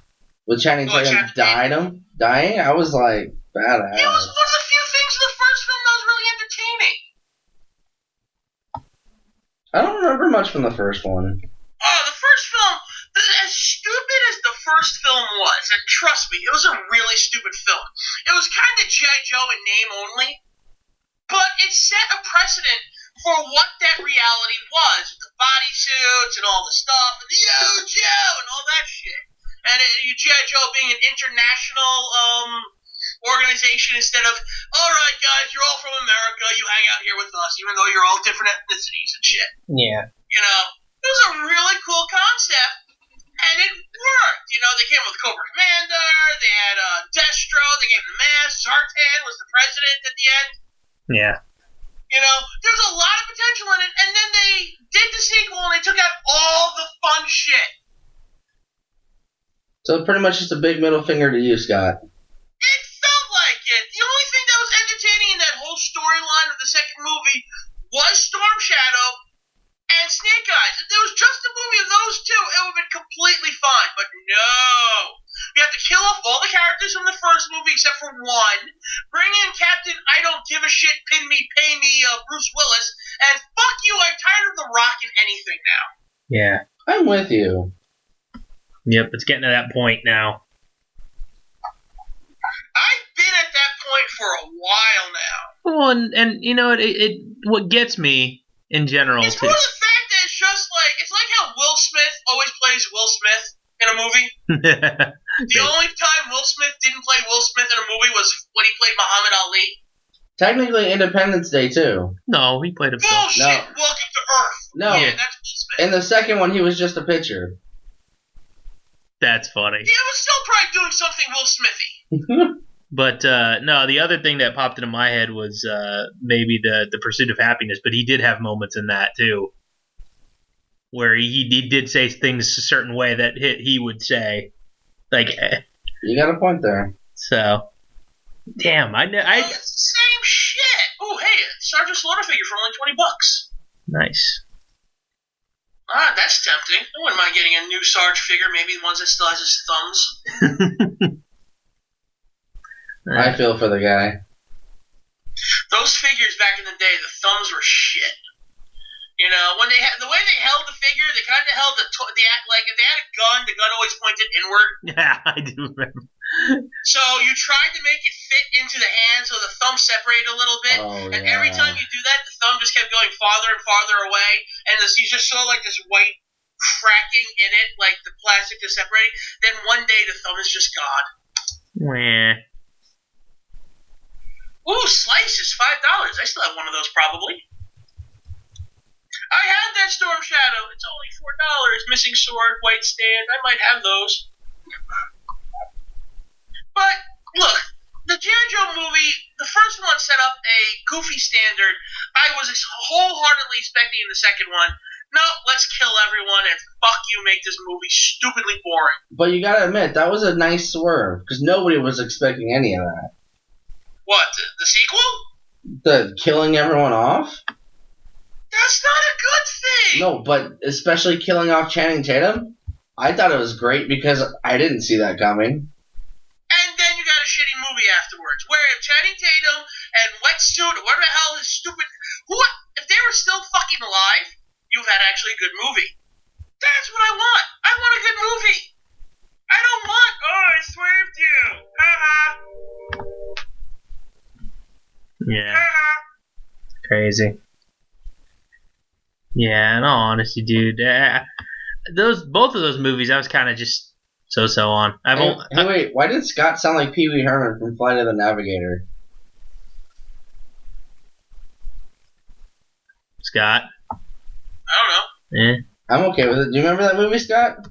with Channing Tatum dying. I was like, badass. It was one of the few things in the first film that was really entertaining. I don't remember much from the first one. Oh, the first film, as stupid as the first film was, and trust me, it was a really stupid film. It was kind of G.I. Joe in name only, but it set a precedent for what that reality was, with the bodysuits and all the stuff, and the Yo Joe and all that shit. And G.I. Joe being an international organization instead of, all right, guys, you're all from America, you hang out here with us, even though you're all different ethnicities and shit. Yeah. You know, it was a really cool concept, and it worked. You know, they came with Cobra Commander, they had Destro, they gave him the mask, Zartan was the president at the end. Yeah. You know, there's a lot of potential in it, and then they did the sequel, and they took out all the fun shit. So pretty much just a big middle finger to you, Scott. It felt like it. The only thing that was entertaining in that whole storyline of the second movie was Storm Shadow and Snake Eyes. If there was just a movie of those two, it would have been completely fine. But no. You have to kill off all the characters from the first movie except for one. Bring in Captain I don't give a shit, pin me, pay me, Bruce Willis. And fuck you, I'm tired of The Rock in anything now. Yeah. I'm with you. Yep, it's getting to that point now. I've been at that point for a while now. Well, and you know, it what gets me in general, it's too. more the fact that it's just like, it's like how Will Smith always plays Will Smith in a movie. The only time Will Smith didn't play Will Smith in a movie was when he played Muhammad Ali. Technically Independence Day, too. No, he played himself. Bullshit! No. Welcome to Earth. No. Yeah, that's Will Smith. In the second one, he was just a pitcher. That's funny. Yeah, but still probably doing something Will Smithy. But no, the other thing that popped into my head was maybe the Pursuit of Happiness. But he did have moments in that too, where he did say things a certain way that he would say, like. You got a point there. So, damn, it's the same shit. Oh, hey, Sergeant Slaughter figure for only $20. Nice. Ah, that's tempting. I wouldn't mind getting a new Sarge figure, maybe the ones that still has his thumbs. I feel for the guy. Those figures back in the day, the thumbs were shit. You know, when the way they held the figure, they kind of held like if they had a gun, the gun always pointed inward. Yeah, I do remember. So you tried to make it fit into the hand so the thumb separated a little bit, and every time you do that, the thumb just kept going farther and farther away, and you just saw like this white cracking in it, like the plastic is separating. Then one day the thumb is just gone. Wah. Ooh, Slice is $5. I still have one of those probably. I have that Storm Shadow. It's only $4. Missing sword, white stand. I might have those. But look, the G.I. Joe movie, the first one set up a goofy standard. I was wholeheartedly expecting in the second one, no, let's kill everyone and fuck you, make this movie stupidly boring. But you gotta admit, that was a nice swerve, because nobody was expecting any of that. What, the sequel? The killing everyone off? That's not a good thing! No, but especially killing off Channing Tatum? I thought it was great because I didn't see that coming. And then you got a shitty movie afterwards, where Channing Tatum and Wetsuit, or whatever the hell is stupid... If they were still fucking alive, you've had actually a good movie. That's what I want! I want a good movie! I don't want, oh, I swerved you! Ha-ha! Yeah. Crazy. Yeah, in all honesty, dude. Both of those movies, I was kind of just so on. Wait, why did Scott sound like Pee Wee Herman from Flight of the Navigator? Scott? I don't know. I'm okay with it. Do you remember that movie, Scott?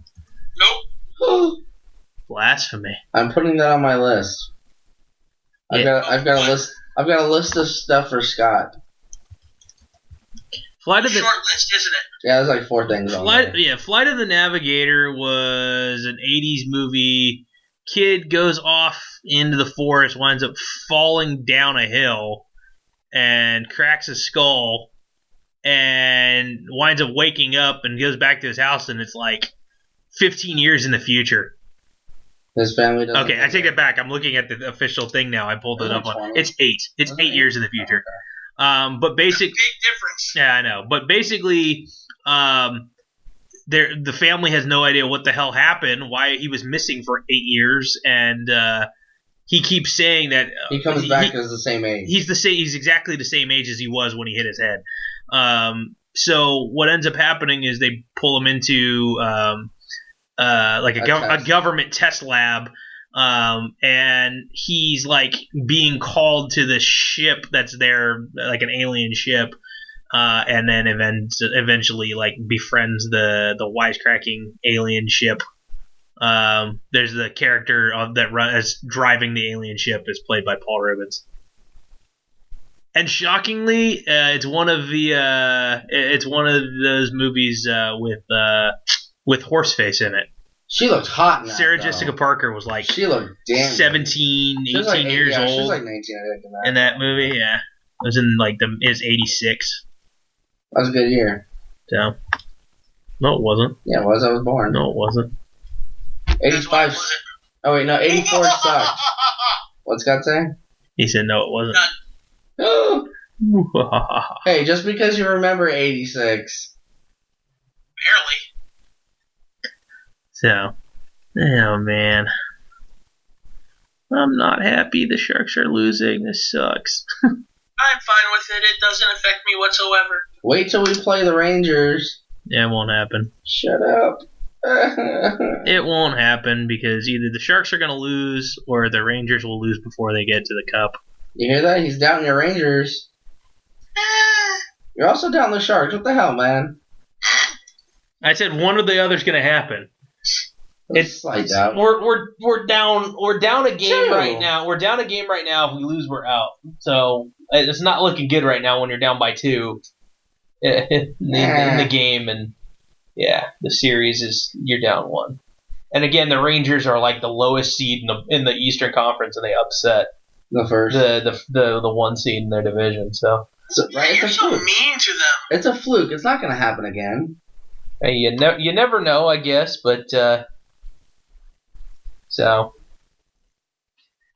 Nope. Blasphemy. I'm putting that on my list. I've got a list of stuff for Scott. Short list, isn't it? Yeah, there's like 4 things on there. Yeah, Flight of the Navigator was an 80s movie. Kid goes off into the forest, winds up falling down a hill, and cracks his skull, and winds up waking up and goes back to his house, and it's like 15 years in the future. His family doesn't. Okay, I take that back. I'm looking at the official thing now. I pulled it up on. 20? It's 8. It's 8 years in the future. Okay. But basically, big difference. Yeah, I know. But basically, the family has no idea what the hell happened, why he was missing for 8 years, and he keeps saying that he comes back as the same age. He's exactly the same age as he was when he hit his head. So what ends up happening is they pull him into like a government test lab. And he's like being called to the ship that's there, like an alien ship, and then eventually like befriends the wisecracking alien ship. There's the character that's driving the alien ship is played by Paul Rubens. And shockingly, it's one of those movies with Horseface in it. She looked hot in that, Sarah Jessica Parker was like she looked damn 17, 18 years old. She was like 19, I think, in that movie. Yeah, it was in like it's 86. That was a good year. So, no, it wasn't. Yeah, it was. I was born. No, it wasn't. 85. Oh wait, no, 84 sucked. What's Scott saying? He said no, it wasn't. Hey, just because you remember 86. Barely. So, oh man, I'm not happy. The Sharks are losing. This sucks. I'm fine with it. It doesn't affect me whatsoever. Wait till we play the Rangers. Yeah, it won't happen. Shut up. It won't happen because either the Sharks are going to lose or the Rangers will lose before they get to the Cup. You hear that? He's doubting your Rangers. You're also doubting the Sharks. What the hell, man? I said one or the other's going to happen. It's slight doubt. We're down a game 2. right now. We're down a game right now. If we lose, we're out. So it's not looking good right now when you're down by 2 in the game, and yeah, the series is you're down 1. And again, the Rangers are like the lowest seed in the Eastern Conference, and they upset the first the 1 seed in their division. So right, you're so mean to them. It's a fluke. It's not going to happen again. Hey, you never know, I guess, but so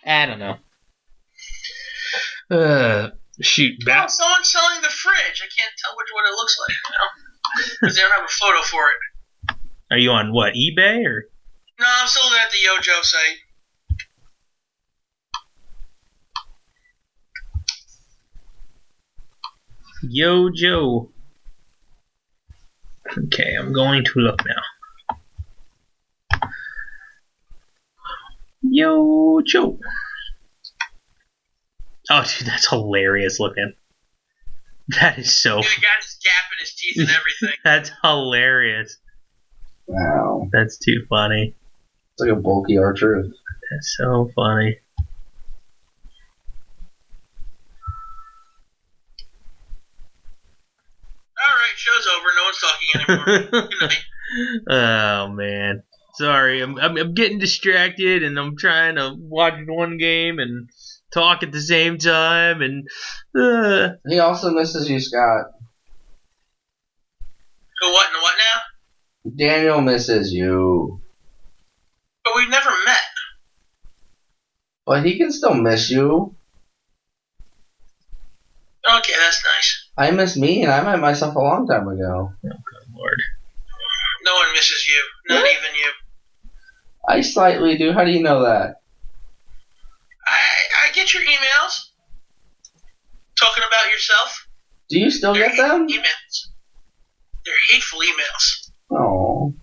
I don't know. Shoot, well, someone's selling the fridge. I can't tell what it looks like, because they don't have a photo for it. Are you on what, eBay or? No, I'm still at the Yojo site. Yojo. Okay, I'm going to look now. Yojo. Oh, dude, that's hilarious looking. That is so. He got his gap in his teeth and everything. That's hilarious. Wow. That's too funny. It's like a bulky R-Truth. That's so funny. Alright, show's over. No one's talking anymore. Good night. Oh, man. Sorry, I'm getting distracted, and I'm trying to watch one game and talk at the same time, and He also misses you, Scott. Who, what, and what now? Daniel misses you. But we've never met. But he can still miss you. Okay, that's nice. I miss me, and I met myself a long time ago. oh, good lord. No one misses you. Not What? even you. I slightly do. How do you know that? I get your emails. Talking about yourself. Do you still get them? Emails. They're hateful emails. Oh,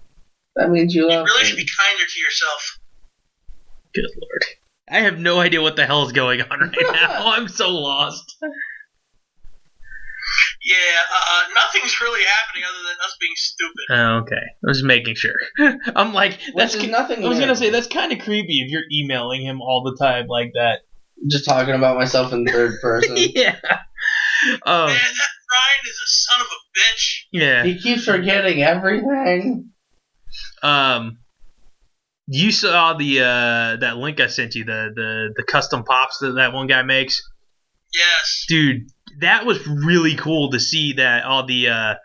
that means you You love really me. should be kinder to yourself. Good lord. I have no idea what the hell is going on right now. I'm so lost. Yeah, nothing's really happening other than us being stupid. Oh, okay. I was making sure. I'm like, that's Which is nothing I was new. gonna say that's kind of creepy if you're emailing him all the time like that. Just talking about myself in third person. Yeah. Oh. Man, that Bryan is a son of a bitch. Yeah. He keeps forgetting everything. You saw the that link I sent you, the custom pops that one guy makes? Yes. Dude, that was really cool to see that all the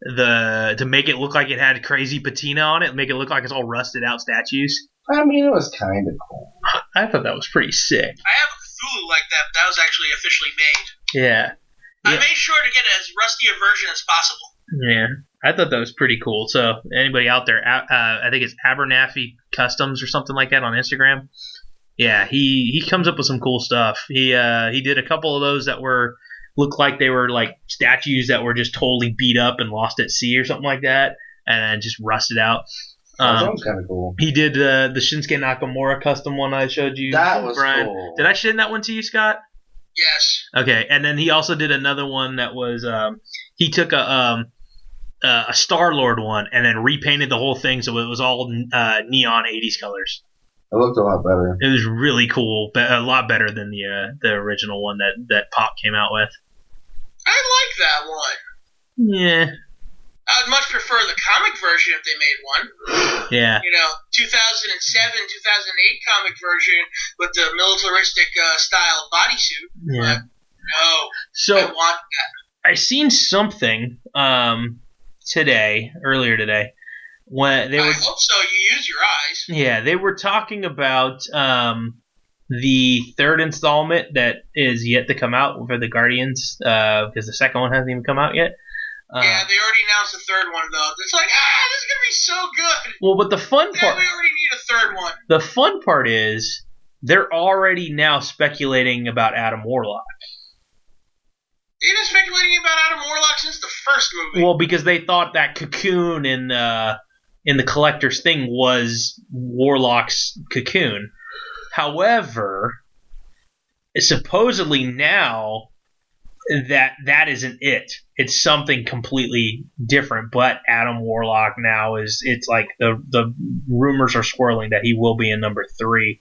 to make it look like it had crazy patina on it, make it look like it's all rusted out statues. I mean, it was kind of cool. I thought that was pretty sick. I have a Cthulhu like that, but that was actually officially made. Yeah. I made sure to get as rusty a version as possible. Yeah. I thought that was pretty cool. So anybody out there, I think it's Abernathy Customs or something like that on Instagram. Yeah, he comes up with some cool stuff. He did a couple of those that looked like they were like statues that were just totally beat up and lost at sea or something like that, and just rusted out. That sounds kind of cool. He did the Shinsuke Nakamura custom one I showed you. That was Bryan. cool. Did I send that one to you, Scott? Yes. Okay, and then he also did another one that was he took a Star-Lord one and then repainted the whole thing so it was all neon 80s colors. It looked a lot better. It was really cool, a lot better than the original one that Pop came out with. I like that one. Yeah. I'd much prefer the comic version if they made one. Yeah. 2007, 2008 comic version with the militaristic style bodysuit. Yeah. But no, So I want that. I seen something earlier today, when they were. I hope so. You use your eyes. Yeah, they were talking about the third installment that is yet to come out for the Guardians, because the second one hasn't even come out yet. Yeah, they already announced the third one, though. It's like, this is going to be so good. Well, but the fun Yeah, part. we already need a third one. The fun part is they're already now speculating about Adam Warlock. They've been speculating about Adam Warlock since the first movie. Well, because they thought that cocoon in the collector's thing was Warlock's cocoon. However, supposedly now that isn't it. It's something completely different. But Adam Warlock now it's like the rumors are swirling that he will be in number 3,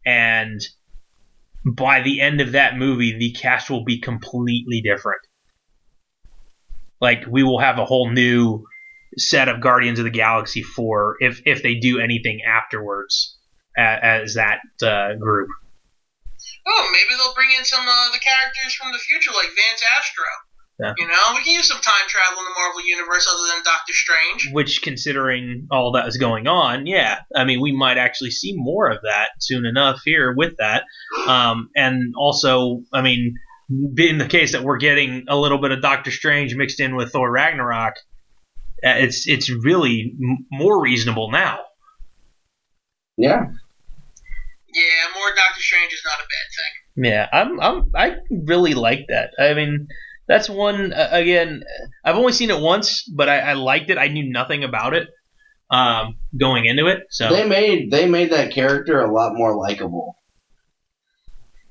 and by the end of that movie, the cast will be completely different. Like, we will have a whole new set of Guardians of the Galaxy 4 if they do anything afterwards as that group. Oh, maybe they'll bring in some of the characters from the future, like Vance Astro. Yeah. You know, we can use some time travel in the Marvel Universe other than Doctor Strange. Which, considering all that is going on, yeah. I mean, we might actually see more of that soon enough here with that. And also, I mean, being the case that we're getting a little bit of Doctor Strange mixed in with Thor Ragnarok, it's really more reasonable now. Yeah. Yeah, more Doctor Strange is not a bad thing. Yeah, I really like that. I mean, that's one, again, I've only seen it once, but I liked it. I knew nothing about it going into it. So they made that character a lot more likable.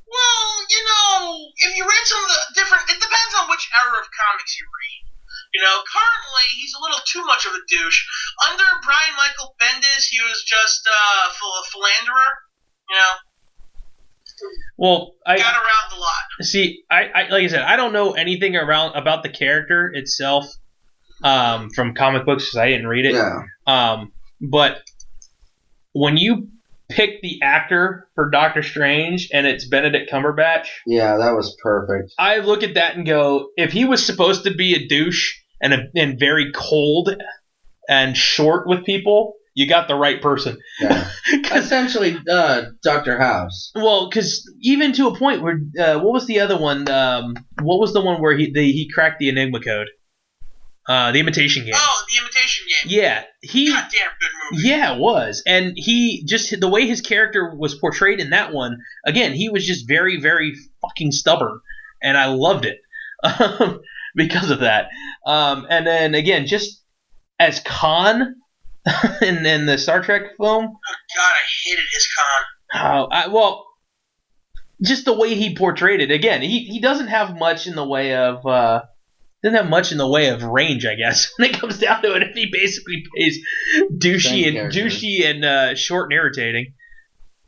Well, you know, if you read some of the different, it depends on which era of comics you read. You know, currently he's a little too much of a douche. Under Bryan Michael Bendis, he was just a philanderer. You know. Well, I got around a lot. See, I like I said, I don't know anything about the character itself from comic books because I didn't read it. Yeah. But when you pick the actor for Doctor Strange and it's Benedict Cumberbatch, yeah, that was perfect. I look at that and go, if he was supposed to be a douche and very cold and short with people, you got the right person. Yeah. Essentially, Dr. House. Well, because even to a point where, what was the other one? What was the one where he cracked the Enigma code? The Imitation Game. Oh, the Imitation Game. Yeah, goddamn good movie. Yeah, it was, and he just the way his character was portrayed in that one. Again, he was just very, very fucking stubborn, and I loved it because of that. And then again, just as Khan. in the Star Trek film. Oh God, I hated his Khan. Well, just the way he portrayed it. Again, he doesn't have much in the way of range, I guess, when it comes down to it. If he basically plays douchey and short and irritating.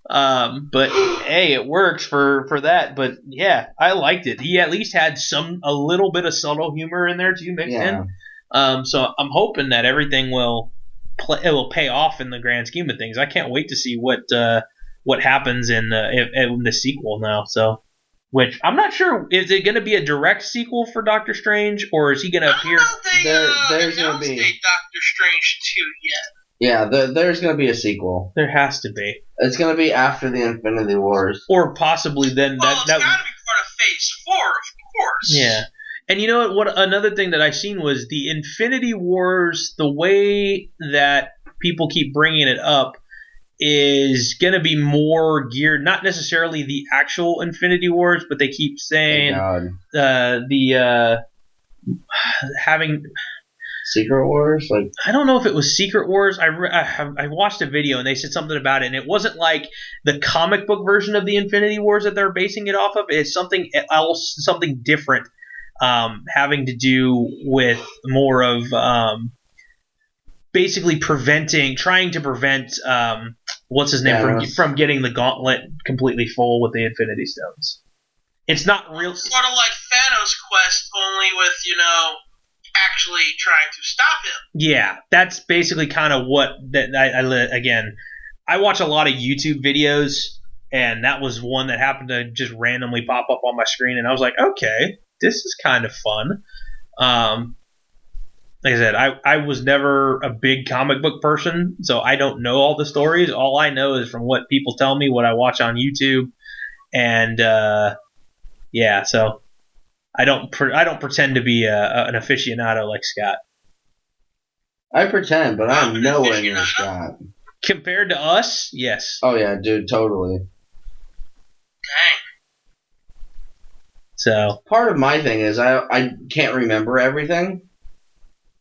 But hey, it works for that. But yeah, I liked it. He at least had a little bit of subtle humor in there too mixed in. So I'm hoping that everything will pay off in the grand scheme of things. I can't wait to see what happens in the sequel now. So, which I'm not sure, is it going to be a direct sequel for Doctor Strange, or is he going to appear? There's going to be Doctor Strange 2 yet. Yeah, there's going to be a sequel. There has to be. It's going to be after the Infinity Wars, or possibly then it's got to be part of Phase 4, of course. Yeah. And you know what? Another thing that I seen was the Infinity Wars. The way that people keep bringing it up is going to be more geared, not necessarily the actual Infinity Wars, but they keep saying having Secret Wars. Like, I don't know if it was Secret Wars. I watched a video and they said something about it, and it wasn't like the comic book version of the Infinity Wars that they're basing it off of. It's something else, something different. Having to do with more of basically trying to prevent what's his name from getting the gauntlet completely full with the Infinity Stones. It's not real. Sort of like Thanos' quest, only with actually trying to stop him. Yeah, that's basically kind of what that. I watch a lot of YouTube videos, and that was one that happened to just randomly pop up on my screen, and I was like, okay. This is kind of fun. Like I said, I was never a big comic book person, so I don't know all the stories. All I know is from what people tell me, what I watch on YouTube, and yeah. So I don't pretend to be an aficionado like Scott. I pretend, but I'm nowhere near Scott. Compared to us, yes. Oh yeah, dude, totally. Dang. So part of my thing is I can't remember everything.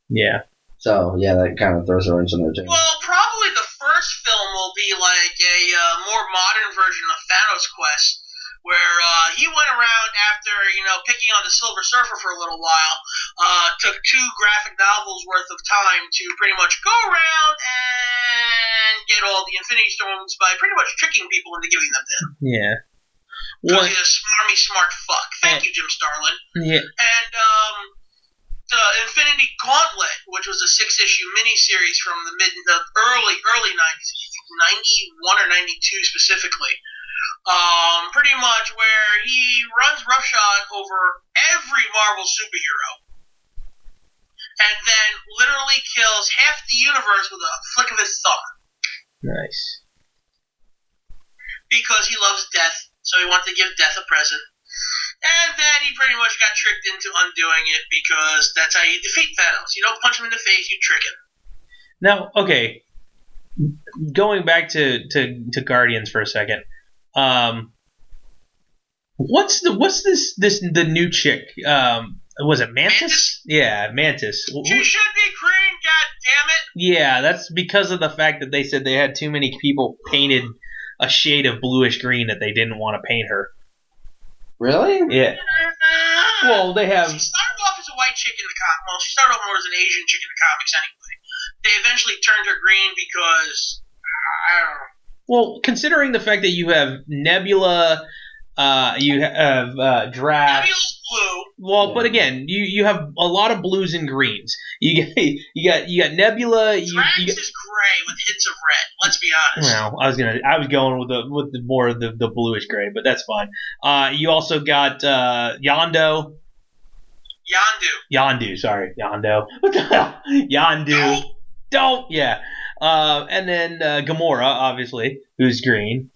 Yeah. So yeah, that kind of throws a wrench in there too. Well, probably the first film will be like a more modern version of Thanos' quest, where he went around after, picking on the Silver Surfer for a little while, took 2 graphic novels worth of time to pretty much go around and get all the Infinity Stones by pretty much tricking people into giving them to him. Yeah. Because he's a smarmy, smart fuck. Thank you, Jim Starlin. Yeah. And the Infinity Gauntlet, which was a 6-issue miniseries from the early 90s, 91 or 92 specifically. Pretty much where he runs roughshod over every Marvel superhero and then literally kills half the universe with a flick of his thumb. Nice. Because he loves death, so he wanted to give death a present. And then he pretty much got tricked into undoing it because that's how you defeat Thanos. You don't punch him in the face, you trick him. Now, okay, going back to Guardians for a second. What's the new chick? Was it Mantis? Yeah, Mantis. She should be green, goddammit! Yeah, that's because of the fact that they said they had too many people painted a shade of bluish green that they didn't want to paint her. Really? Yeah. Well, they have. She started off as a white chick in the comics. Well, she started off more as an Asian chick in the comics anyway. They eventually turned her green because I don't know. Well, considering the fact that you have Nebula, you have Drax. Nebula's blue. Well, but again, you have a lot of blues and greens. You got Nebula. Drax is gray with hints of red. Let's be honest. Well, I was going with the more of the bluish gray, but that's fine. You also got Yondu. Sorry, Yondu. What the hell? Yondu. Don't. Yeah. And then Gamora, obviously, who's green.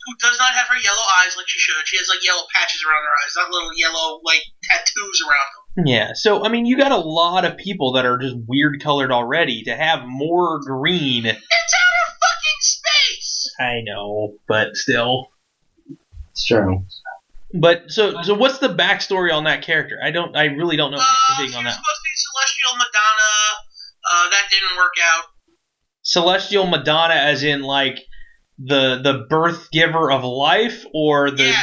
Who does not have her yellow eyes like she should. She has like yellow patches around her eyes, not little yellow like tattoos around them. Yeah, so I mean, you got a lot of people that are just weird colored already. To have more green, it's outer fucking space. I know, but still, it's true. But so what's the backstory on that character? I really don't know anything on that. She was supposed to be Celestial Madonna. That didn't work out. Celestial Madonna, as in like the birth giver of life, or the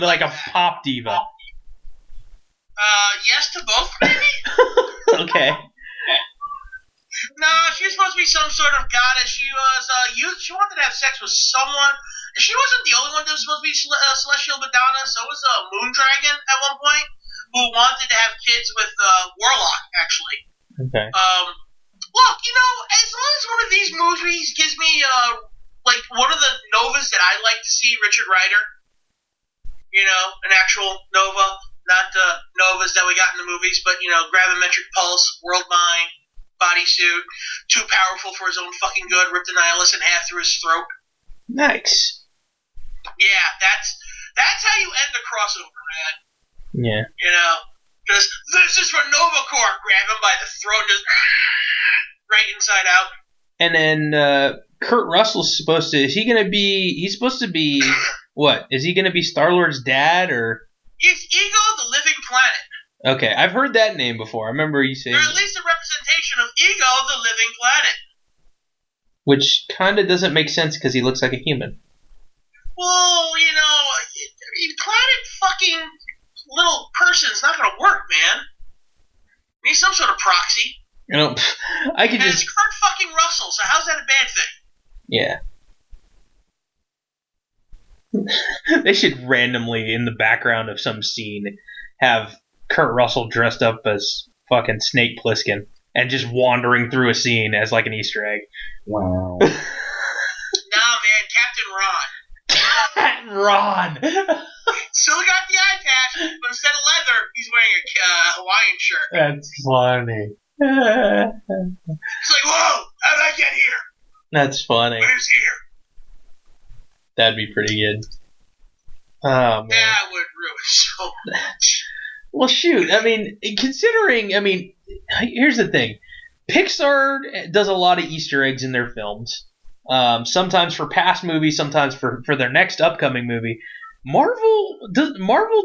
like a pop diva. Yes to both, maybe. Okay. No, she was supposed to be some sort of goddess. She was she wanted to have sex with someone. She wasn't the only one that was supposed to be Celestial Madonna. So was Moon Dragon at one point, who wanted to have kids with Warlock, actually. Okay. Look, as long as one of these movies gives me like one of the Novas that I like to see, Richard Rider. An actual Nova, not the Novas that we got in the movies, but gravimetric pulse, world mind, bodysuit, too powerful for his own fucking good, ripped Annihilus in half through his throat. Nice. Yeah, that's how you end the crossover, man. Yeah. Because this is for Nova Corps. Grab him by the throat, just right inside out. And then Kurt Russell's supposed to. He's supposed to be what? Is he going to be Star-Lord's dad or? He's Ego, the living planet. Okay, I've heard that name before. I remember you saying. Or at least a representation of Ego, the living planet. Which kind of doesn't make sense because he looks like a human. Well, planet fucking little person's not going to work, man. We need some sort of proxy. I could just. It's Kurt fucking Russell, so how's that a bad thing? Yeah. They should randomly, in the background of some scene, have Kurt Russell dressed up as fucking Snake Plissken and just wandering through a scene as like an Easter egg. Wow. Nah, man, Captain Ron. Captain Ron! Still got the eye patch, but instead of leather, he's wearing a Hawaiian shirt. That's funny. He's like, whoa, how did I get here? That's funny. Where's here? That'd be pretty good. Oh, man. That would ruin so much. Well, shoot. Here's the thing. Pixar does a lot of Easter eggs in their films. Sometimes for past movies, sometimes for their next upcoming movie. Marvel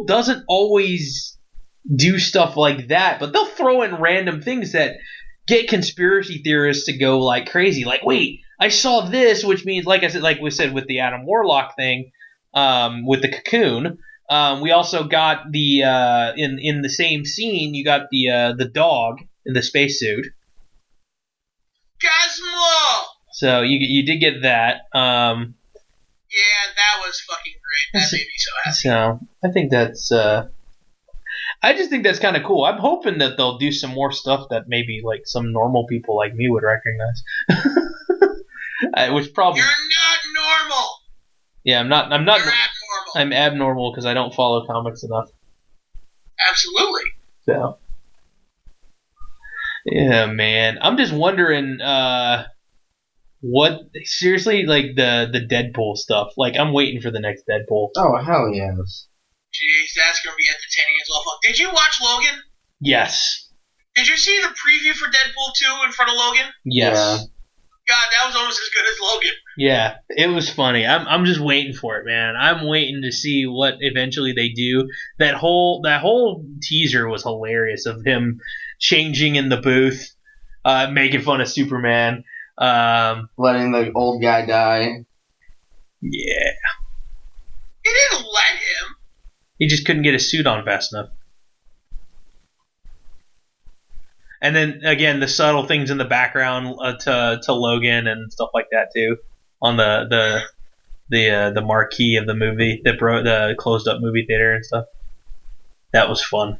doesn't always do stuff like that, but they'll throw in random things that get conspiracy theorists to go like crazy. Like, wait, I saw this, which means, like we said with the Adam Warlock thing, with the cocoon. We also got the in the same scene. You got the dog in the spacesuit. Cosmo. So you did get that. Yeah, that was fucking great. That made me so happy. So I think that's. I just think that's kind of cool. I'm hoping that they'll do some more stuff that maybe like some normal people like me would recognize. Which probably. You're not normal. Yeah, I'm not. You're abnormal. I'm abnormal because I don't follow comics enough. Absolutely. So. Yeah, man. I'm just wondering. What seriously, like the Deadpool stuff? Like, I'm waiting for the next Deadpool. Oh, hell yes. Jeez, that's gonna be entertaining as well. Did you watch Logan? Yes. Did you see the preview for Deadpool 2 in front of Logan? Yes. Yeah. God, that was almost as good as Logan. Yeah, it was funny. I'm just waiting for it, man. I'm waiting to see what eventually they do. That whole teaser was hilarious of him changing in the booth, making fun of Superman. Letting the old guy die. Yeah. He didn't let him. He just couldn't get his suit on fast enough. And then again, the subtle things in the background to Logan and stuff like that too, on the marquee of the movie, the closed up movie theater and stuff. That was fun.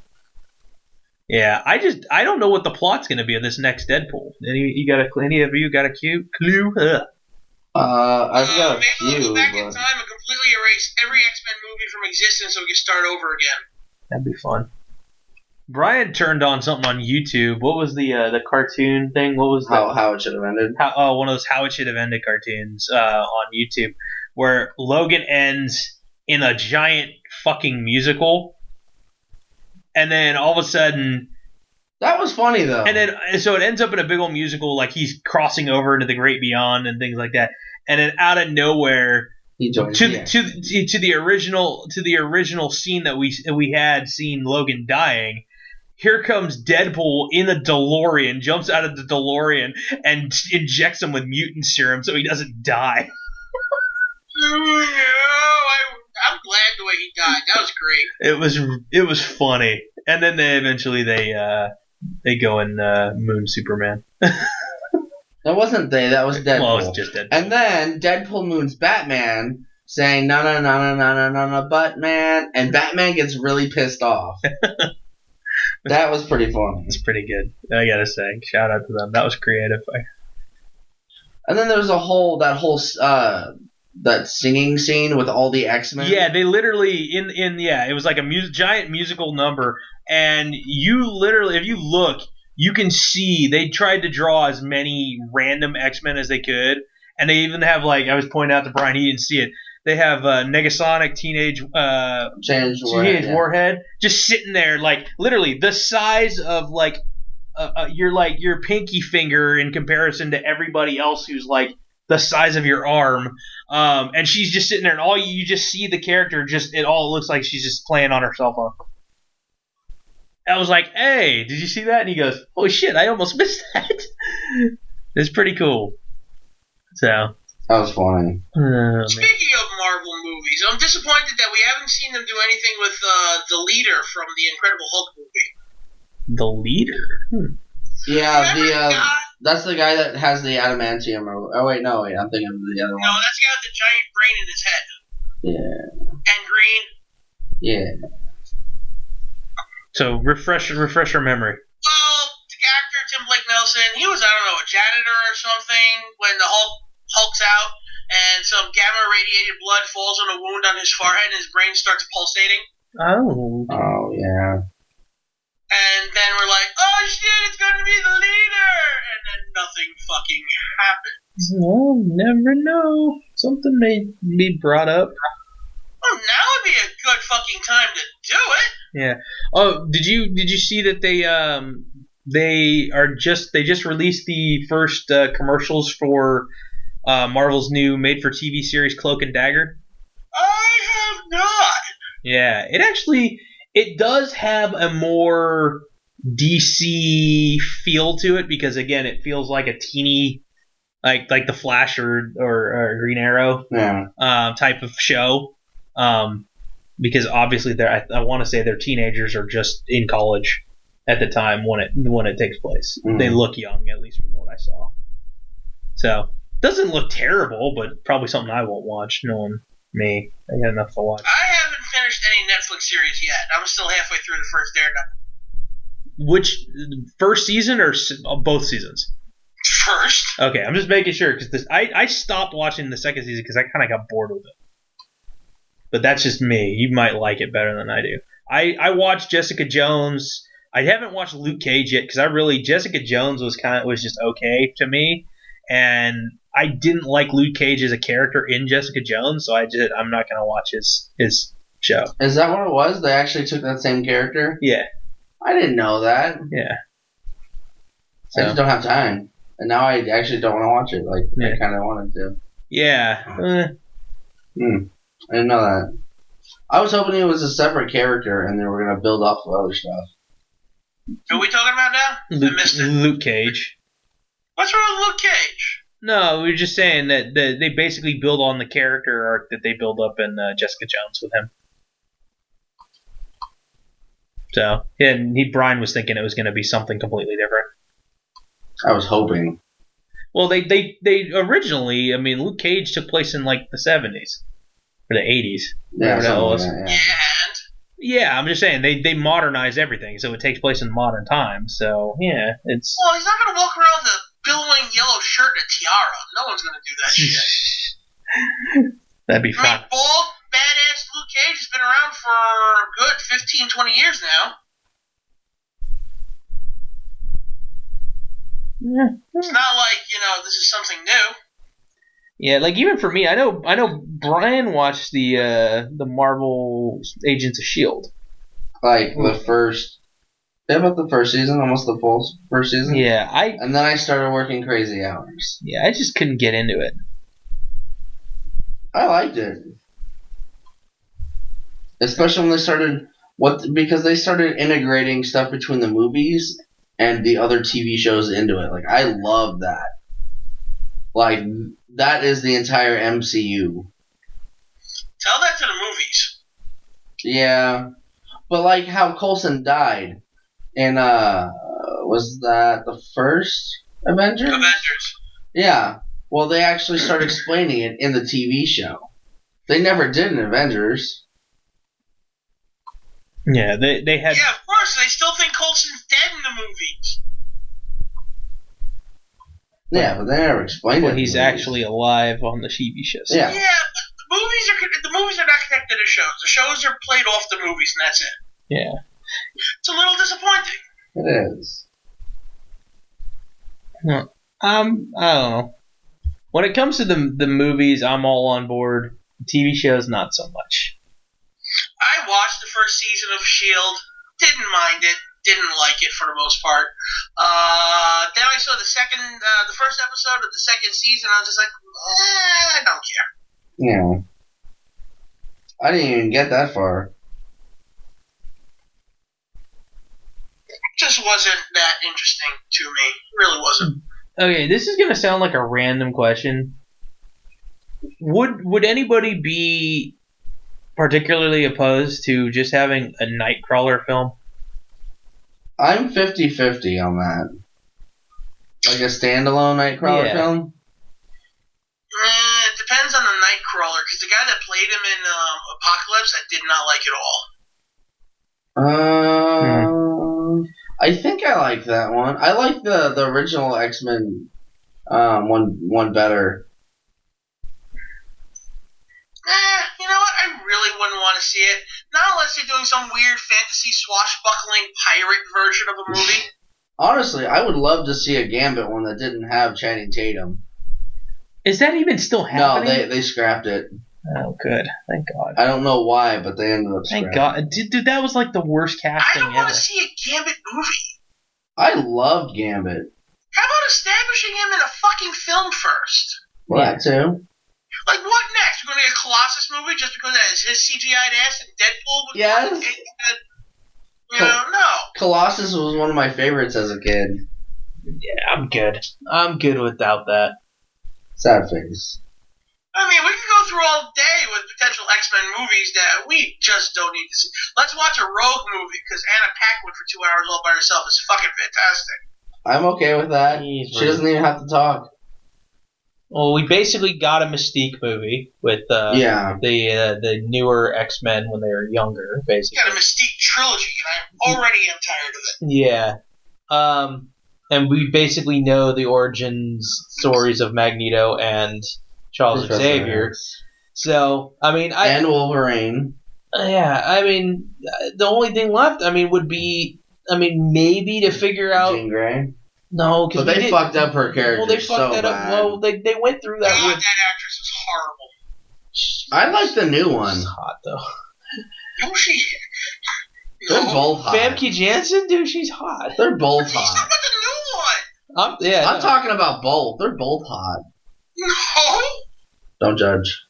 Yeah, I don't know what the plot's gonna be of this next Deadpool. Any of you got a clue? Ugh. I've got a maybe few. we'll go back in But... time and completely erase every X-Men movie from existence so we can start over again. That'd be fun. Bryan turned on something on YouTube. What was the cartoon thing? What was how it should have ended? One of those How It Should Have Ended cartoons on YouTube, where Logan ends in a giant fucking musical, and then all of a sudden. That was funny though. And then so it ends up in a big old musical, like he's crossing over into the great beyond and things like that. And then out of nowhere, he joins to the original scene that we had seen Logan dying. Here comes Deadpool in a DeLorean, jumps out of the DeLorean, and injects him with mutant serum so he doesn't die. I'm glad the way he died. That was great. It was funny. And then they eventually go and moon Superman. That wasn't that was Deadpool. Well, it was just Deadpool. And then Deadpool moons Batman, saying no, Batman, and Batman gets really pissed off. That was pretty funny. It's pretty good. I gotta say, shout out to them. That was creative. And then there was that singing scene with all the X-Men. Yeah, they literally it was like a giant musical number, and you literally, if you look, you can see they tried to draw as many random X-Men as they could, and they even have, like I was pointing out to Bryan, he didn't see it. They have Negasonic Teenage Warhead just sitting there, like literally the size of like your pinky finger in comparison to everybody else who's like the size of your arm. And she's just sitting there, and all you just see the character. It all looks like she's just playing on her cell phone. I was like, "Hey, did you see that?" And he goes, "Oh shit, I almost missed that." It's pretty cool. So. That was funny. Speaking of Marvel movies, I'm disappointed that we haven't seen them do anything with the leader from the Incredible Hulk movie. The leader? Yeah, that's the guy that has the adamantium. I'm thinking of the other one. No, that's the guy with the giant brain in his head. Yeah. And green. Yeah. So refresh our memory. Well, the actor Tim Blake Nelson, he was, I don't know, a janitor or something when the Hulk's out, and some gamma radiated blood falls on a wound on his forehead, and his brain starts pulsating. Oh. Oh yeah. And then we're like, oh shit, it's going to be the leader! And then nothing fucking happens. Well, never know. Something may be brought up. Well, now would be a good fucking time to do it. Yeah. Oh, did you see that they just released the first commercials for Marvel's new made-for-TV series Cloak and Dagger? I have not. Yeah, it does have a more DC feel to it because, again, it feels like a teeny, like the Flash or Green Arrow type of show. because obviously I want to say they're teenagers or just in college at the time when it takes place. Mm. They look young, at least from what I saw. So doesn't look terrible, but probably something I won't watch. Knowing me, I got enough to watch. I haven't finished any Netflix series yet. I'm still halfway through the first Daredevil. Which first season or both seasons? First. Okay, I'm just making sure because I stopped watching the second season because I kind of got bored with it. But that's just me. You might like it better than I do. I watched Jessica Jones. I haven't watched Luke Cage yet because Jessica Jones was just okay to me, and I didn't like Luke Cage as a character in Jessica Jones, so I'm not gonna watch his show. Is that what it was? They actually took that same character? Yeah. I didn't know that. Yeah. So. I just don't have time. And now I actually don't want to watch it. Like, yeah. I kind of wanted to. Yeah. I didn't know that. I was hoping it was a separate character and they were going to build off of other stuff. Who are we talking about now? I missed it. Luke Cage. What's wrong with Luke Cage? No, we were just saying that they basically build on the character arc that they build up in Jessica Jones with him. So, and Bryan was thinking it was going to be something completely different. I was hoping. Well, they originally, I mean, Luke Cage took place in like the 70s or the 80s. Yeah, yeah, I'm just saying they modernize everything, so it takes place in modern times. So yeah, it's. Well, he's not going to walk around with a billowing yellow shirt and a tiara. No one's going to do that shit. That'd be fun. I mean, bald, badass Luke Cage has been around for a good 15, 20 years now. Yeah. It's not like, this is something new. Yeah, like even for me, I know Bryan watched the Marvel Agents of S.H.I.E.L.D. Like the first season, almost the full first season. Yeah, and then I started working crazy hours. Yeah, I just couldn't get into it. I liked it. Especially when they started because they started integrating stuff between the movies and the other TV shows into it. Like, I love that. Like, that is the entire MCU. Tell that to the movies. Yeah. But, like, how Coulson died in, was that the first Avengers? Avengers. Yeah. Well, they actually started explaining it in the TV show. They never did in Avengers. Yeah, they had... Yeah, of course. They still think Coulson's dead in the movies. Yeah, but they never explained it. Well, he's actually alive on the TV show. So. Yeah, but the movies are not connected to shows. The shows are played off the movies, and that's it. Yeah. It's a little disappointing. It is. Well, I don't know. When it comes to the movies, I'm all on board. The TV shows, not so much. I watched the first season of S.H.I.E.L.D. Didn't mind it. Didn't like it for the most part. Then I saw the first episode of the second season. I was just like, I don't care. Yeah. I didn't even get that far. It just wasn't that interesting to me. It really wasn't. Okay, this is going to sound like a random question. Would anybody be particularly opposed to just having a Nightcrawler film? I'm 50-50 on that. Like a standalone Nightcrawler film? It depends on the Nightcrawler, because the guy that played him in Apocalypse, I did not like at all. I think I like that one. I like the original X-Men one better. You know what? I really wouldn't want to see it. Not unless they're doing some weird fantasy swashbuckling pirate version of a movie. Honestly, I would love to see a Gambit one that didn't have Channing Tatum. Is that even still happening? No, they scrapped it. Oh, good. Thank God. I don't know why, but they ended up scrapping it. Thank God. Dude, that was like the worst casting ever. I don't want to see a Gambit movie. I loved Gambit. How about establishing him in a fucking film first? Well, that too. Like, what next? We're going to get a Colossus movie just because of his CGI'd ass and Deadpool? Yes. No. Colossus was one of my favorites as a kid. Yeah, I'm good. I'm good without that. Sad face. I mean, we can go through all day with potential X-Men movies that we just don't need to see. Let's watch a Rogue movie because Anna Paquin for 2 hours all by herself is fucking fantastic. I'm okay with that. She doesn't even have to talk. Well, we basically got a Mystique movie with the newer X-Men when they were younger, basically. We got a Mystique trilogy, and I already am tired of it. Yeah. And we basically know the origins stories of Magneto and Charles Xavier. So, I mean... and Wolverine. Yeah, I mean, the only thing left, would be... maybe to figure out... Jean Grey? No, because they fucked up her character. Well, they fucked that up. Well, they went through that. God, that actress was horrible. I like the new one. She's hot though. No, she. They're both hot. Famke Janssen, dude, she's hot. They're both He's talking hot. about the new one. I'm talking about both. They're both hot. No. Don't judge.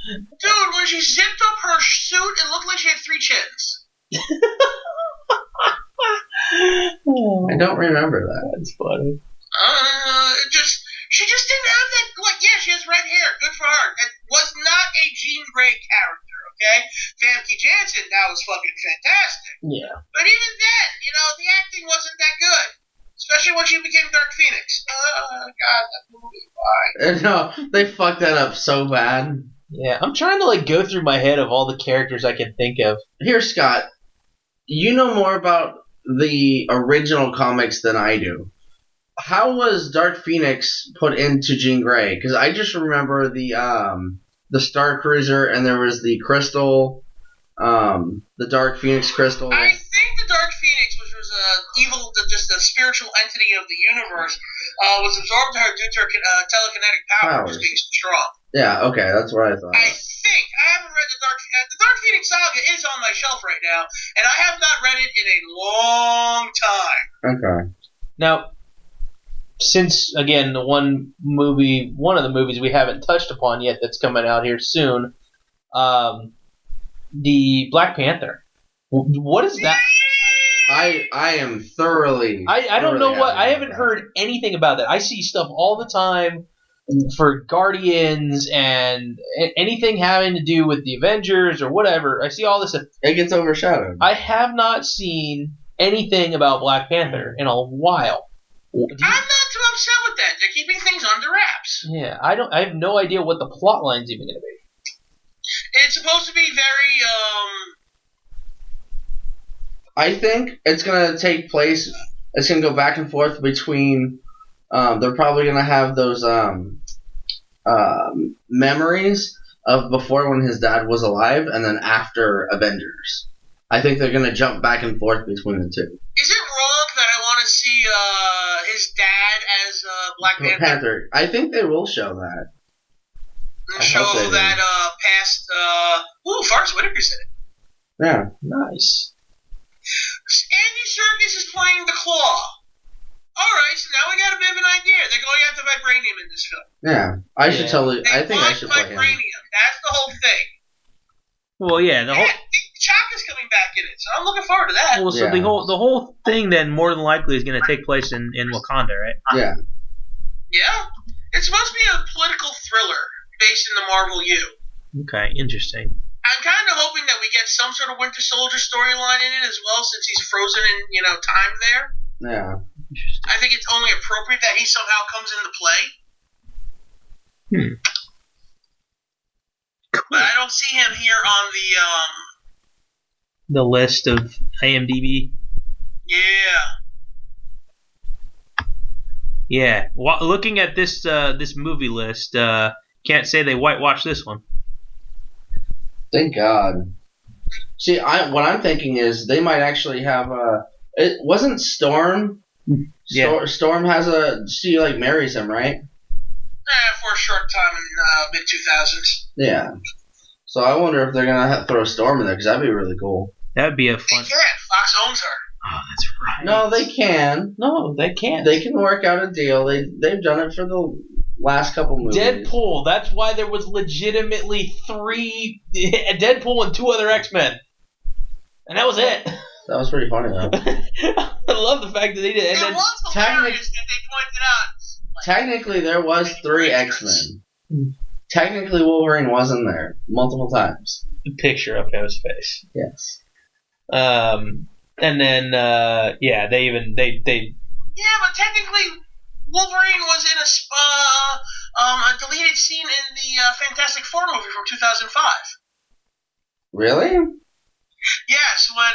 Dude, when she zipped up her suit, it looked like she had 3 chins. I don't remember that. That's funny. She just didn't have that. Like, yeah, she has red hair. Good for her. It was not a Jean Grey character, okay? Famke Janssen, that was fucking fantastic. Yeah. But even then, the acting wasn't that good. Especially when she became Dark Phoenix. God, that movie. Why? No, they fucked that up so bad. Yeah, I'm trying to go through my head of all the characters I can think of. Here, Scott, you know more about the original comics than I do. How was Dark Phoenix put into Jean Grey? Because I just remember the Star Cruiser, and there was the crystal, the Dark Phoenix crystal. I think the Dark Phoenix, which was just a spiritual entity of the universe, was absorbed to her due to her telekinetic powers being strong. Yeah, okay, that's what I thought. I think. I haven't read the Dark Phoenix saga is on my shelf right now, and I have not read it in a long time. Okay. Now, since, again, one of the movies we haven't touched upon yet that's coming out here soon, the Black Panther. What is that? I am thoroughly... I don't know what... I haven't heard anything about that. I see stuff all the time for Guardians and anything having to do with the Avengers or whatever. I see all this stuff. It gets overshadowed. I have not seen anything about Black Panther in a while. I'm not too upset with that. They're keeping things under wraps. Yeah, I have no idea what the plot line's even going to be. It's supposed to be very, I think it's going to take place... It's going to go back and forth between... they're probably going to have those memories of before when his dad was alive and then after Avengers. I think they're going to jump back and forth between the two. Is it wrong that I want to see his dad as Black Panther? I think they will show that. Show that past... Forrest Whitaker's in it. Yeah. Nice. Andy Serkis is playing the Claw. Alright, so now we got a bit of an idea. They're going after Vibranium in this film. Yeah. I should I think I should play him. Vibranium. That's the whole thing. Well, yeah, Chaka's coming back in it, so I'm looking forward to that. Well, so the whole thing then more than likely is going to take place in Wakanda, right? Yeah. Yeah. It's supposed to be a political thriller based in the Marvel U. Okay, interesting. I'm kind of hoping that we get some sort of Winter Soldier storyline in it as well, since he's frozen in, time there. Yeah. I think it's only appropriate that he somehow comes into play. Cool. But I don't see him here on the list of IMDb. Yeah. Yeah. Looking at this movie list, can't say they whitewashed this one. Thank God. See, what I'm thinking is they might actually have it wasn't Storm. Yeah. Storm she marries him, right? For a short time in mid 2000s. Yeah. So I wonder if they're gonna throw Storm in there because that'd be really cool. That'd be a fun. They can. Fox owns her. Oh, that's right. No, they can. No, they can't. They can work out a deal. They've done it for the last couple movies. Deadpool. That's why there was legitimately 3 Deadpool and 2 other X-Men, and that was it. That was pretty funny though. I love the fact that they did. And it was hilarious that they pointed out. Technically, there was 3 X-Men. technically Wolverine was in there multiple times. The picture of his face. Yes. And then they Yeah, but technically Wolverine was in a deleted scene in the Fantastic Four movie from 2005. Really? Yes, when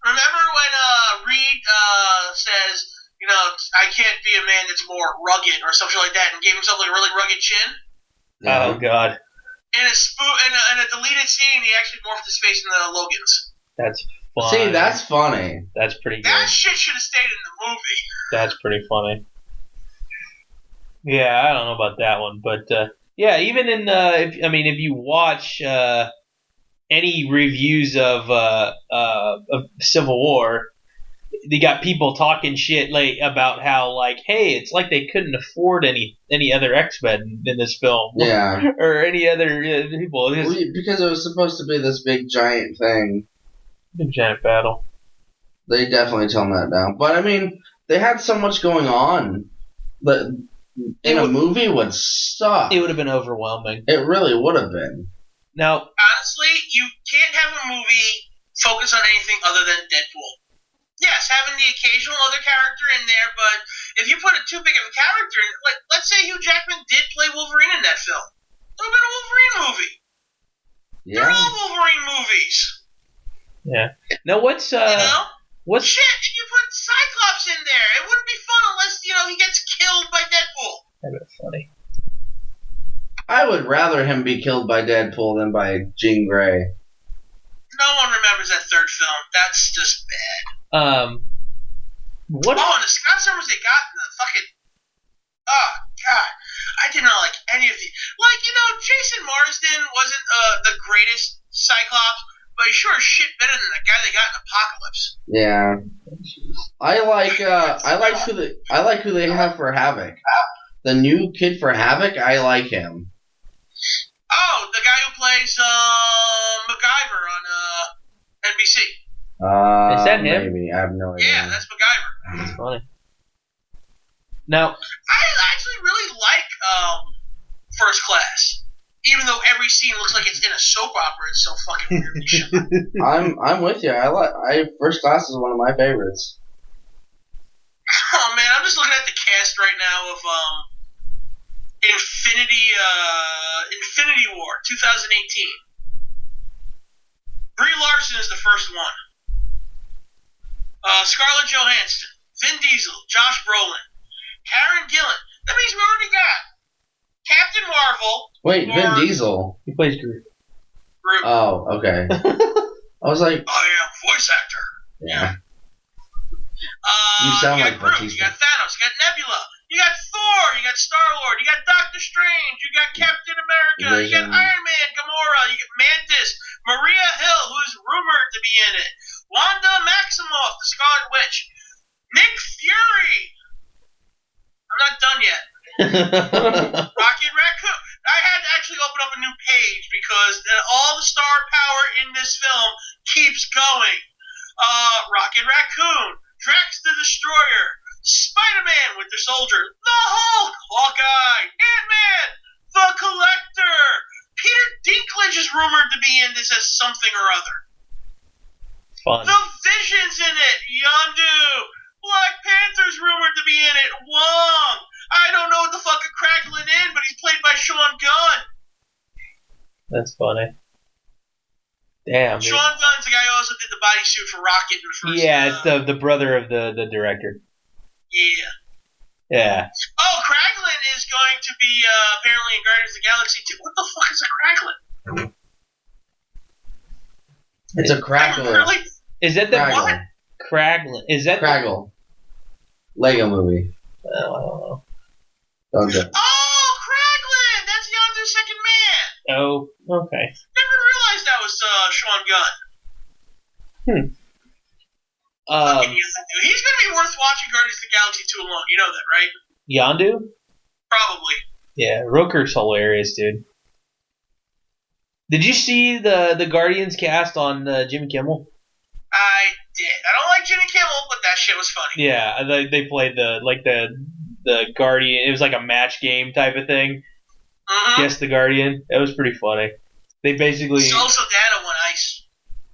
remember when Reed says, I can't be a man that's more rugged or something like that, and gave himself like a really rugged chin. Yeah. Oh God. In a deleted scene, he actually morphed his face into Logan's. That's funny. See, that's funny. That's pretty good. That shit should have stayed in the movie. That's pretty funny. Yeah, I don't know about that one, but yeah, even in if you watch any reviews of Civil War, they got people talking shit about how like, hey, it's like they couldn't afford any other X-Men in this film, Yeah. or any other people. Because it was supposed to be this big giant thing. Big giant battle. They definitely toned that down. But I mean, they had so much going on that a movie would suck. It would have been overwhelming. It really would have been. Now, honestly, you can't have a movie focus on anything other than Deadpool. Yes, having the occasional other character in there, but if you put too big of a character in, like, let's say Hugh Jackman did play Wolverine in that film. It would have been a Wolverine movie. Yeah. They're all Wolverine movies. yeah. Now, what's Shit, you put Cyclops in there. It wouldn't be fun unless, he gets killed by Deadpool. That'd be funny. I would rather him be killed by Deadpool than by Jean Grey. No one remembers that third film. That's just bad. What? Oh, and the Scott Summers they got in the fucking... Oh, God. I did not like any of these. Like, Jason Marsden wasn't the greatest Cyclops, but he's sure as shit better than the guy they got in Apocalypse. Yeah. I like who they have for Havoc. The new kid for Havoc, I like him. Oh, the guy who plays MacGyver on NBC. Is that him? Maybe. I have no idea. Yeah, that's MacGyver. That's funny. Now, I actually really like First Class. Even though every scene looks like it's in a soap opera, it's so fucking weirdly shot. I'm with you. First Class is one of my favorites. Oh man, I'm just looking at the cast right now of Infinity War 2018. Brie Larson is the first one. Scarlett Johansson, Vin Diesel, Josh Brolin, Karen Gillan. That means we already got Captain Marvel. Wait, Vin Diesel? he plays Groot. Groot. Oh, okay. I was like... I am voice actor. Yeah. You sound you like got Groot, Batista. you got Thanos, you got Nebula, you got Thor, you got Star-Lord, you got Doctor Strange, you got Captain America, you got Iron Man, Gamora, you got Mantis, Maria Hill, who's rumored to be in it, Wanda Maximoff, the Scarlet Witch, Nick Fury. I'm not done yet. Rocket Raccoon. I had to actually open up a new page because all the star power in this film keeps going. Rocket Raccoon, Drax the Destroyer, Spider-Man Winter Soldier, the Hulk, Hawkeye, Ant-Man, the Collector. Peter Dinklage is rumored to be in this as something or other. Fun. The Vision's in it. Yondu. Black Panther's rumored to be in it. Wong. I don't know what the fuck a Kraglin in, but he's played by Sean Gunn. That's funny. Damn. Sean Gunn's the guy who also did the bodysuit for Rocket in the first. Yeah, it's the brother of the director. Yeah. Yeah. Oh, Kraglin is going to be apparently in Guardians of the Galaxy 2. What the fuck is a Kraglin? It's a Crackle. Really? Is that the Craggle. what? Kraglin. Is that Craggle. Lego movie. I don't know. Okay. Oh, Kraglin! That's Yondu's second man. Oh, okay. Never realized that was Sean Gunn. He's going to be worth watching Guardians of the Galaxy 2 alone. You know that, right? Yondu? Probably. Yeah, Rooker's hilarious, dude. Did you see the Guardians cast on Jimmy Kimmel? I did. I don't like Jimmy Kimmel, but that shit was funny. Yeah, they played the Guardian. It was like a match game type of thing, Guess the Guardian. That was pretty funny. They basically. Also, Data won ice.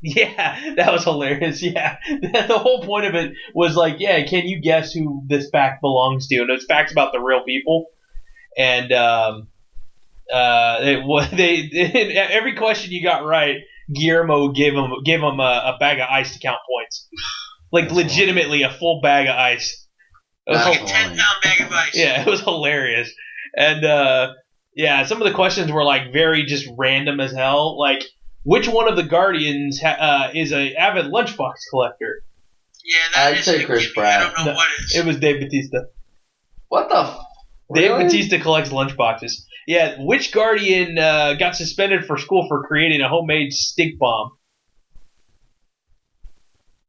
Yeah, that was hilarious. Yeah, the whole point of it was like, yeah, can you guess who this fact belongs to? And it's facts about the real people. And every question you got right, Guillermo gave him a bag of ice to count points. Like that's legitimately funny. A full bag of ice. It was like a 10-pound bag of ice. Yeah, it was hilarious. And yeah, some of the questions were like very just random as hell. Like, which one of the Guardians is an avid lunchbox collector? Yeah, I'd say Chris Pratt. I don't know what is. It was Dave Bautista. What the? Dave Really? Bautista collects lunchboxes. Yeah, which Guardian got suspended for school for creating a homemade stink bomb?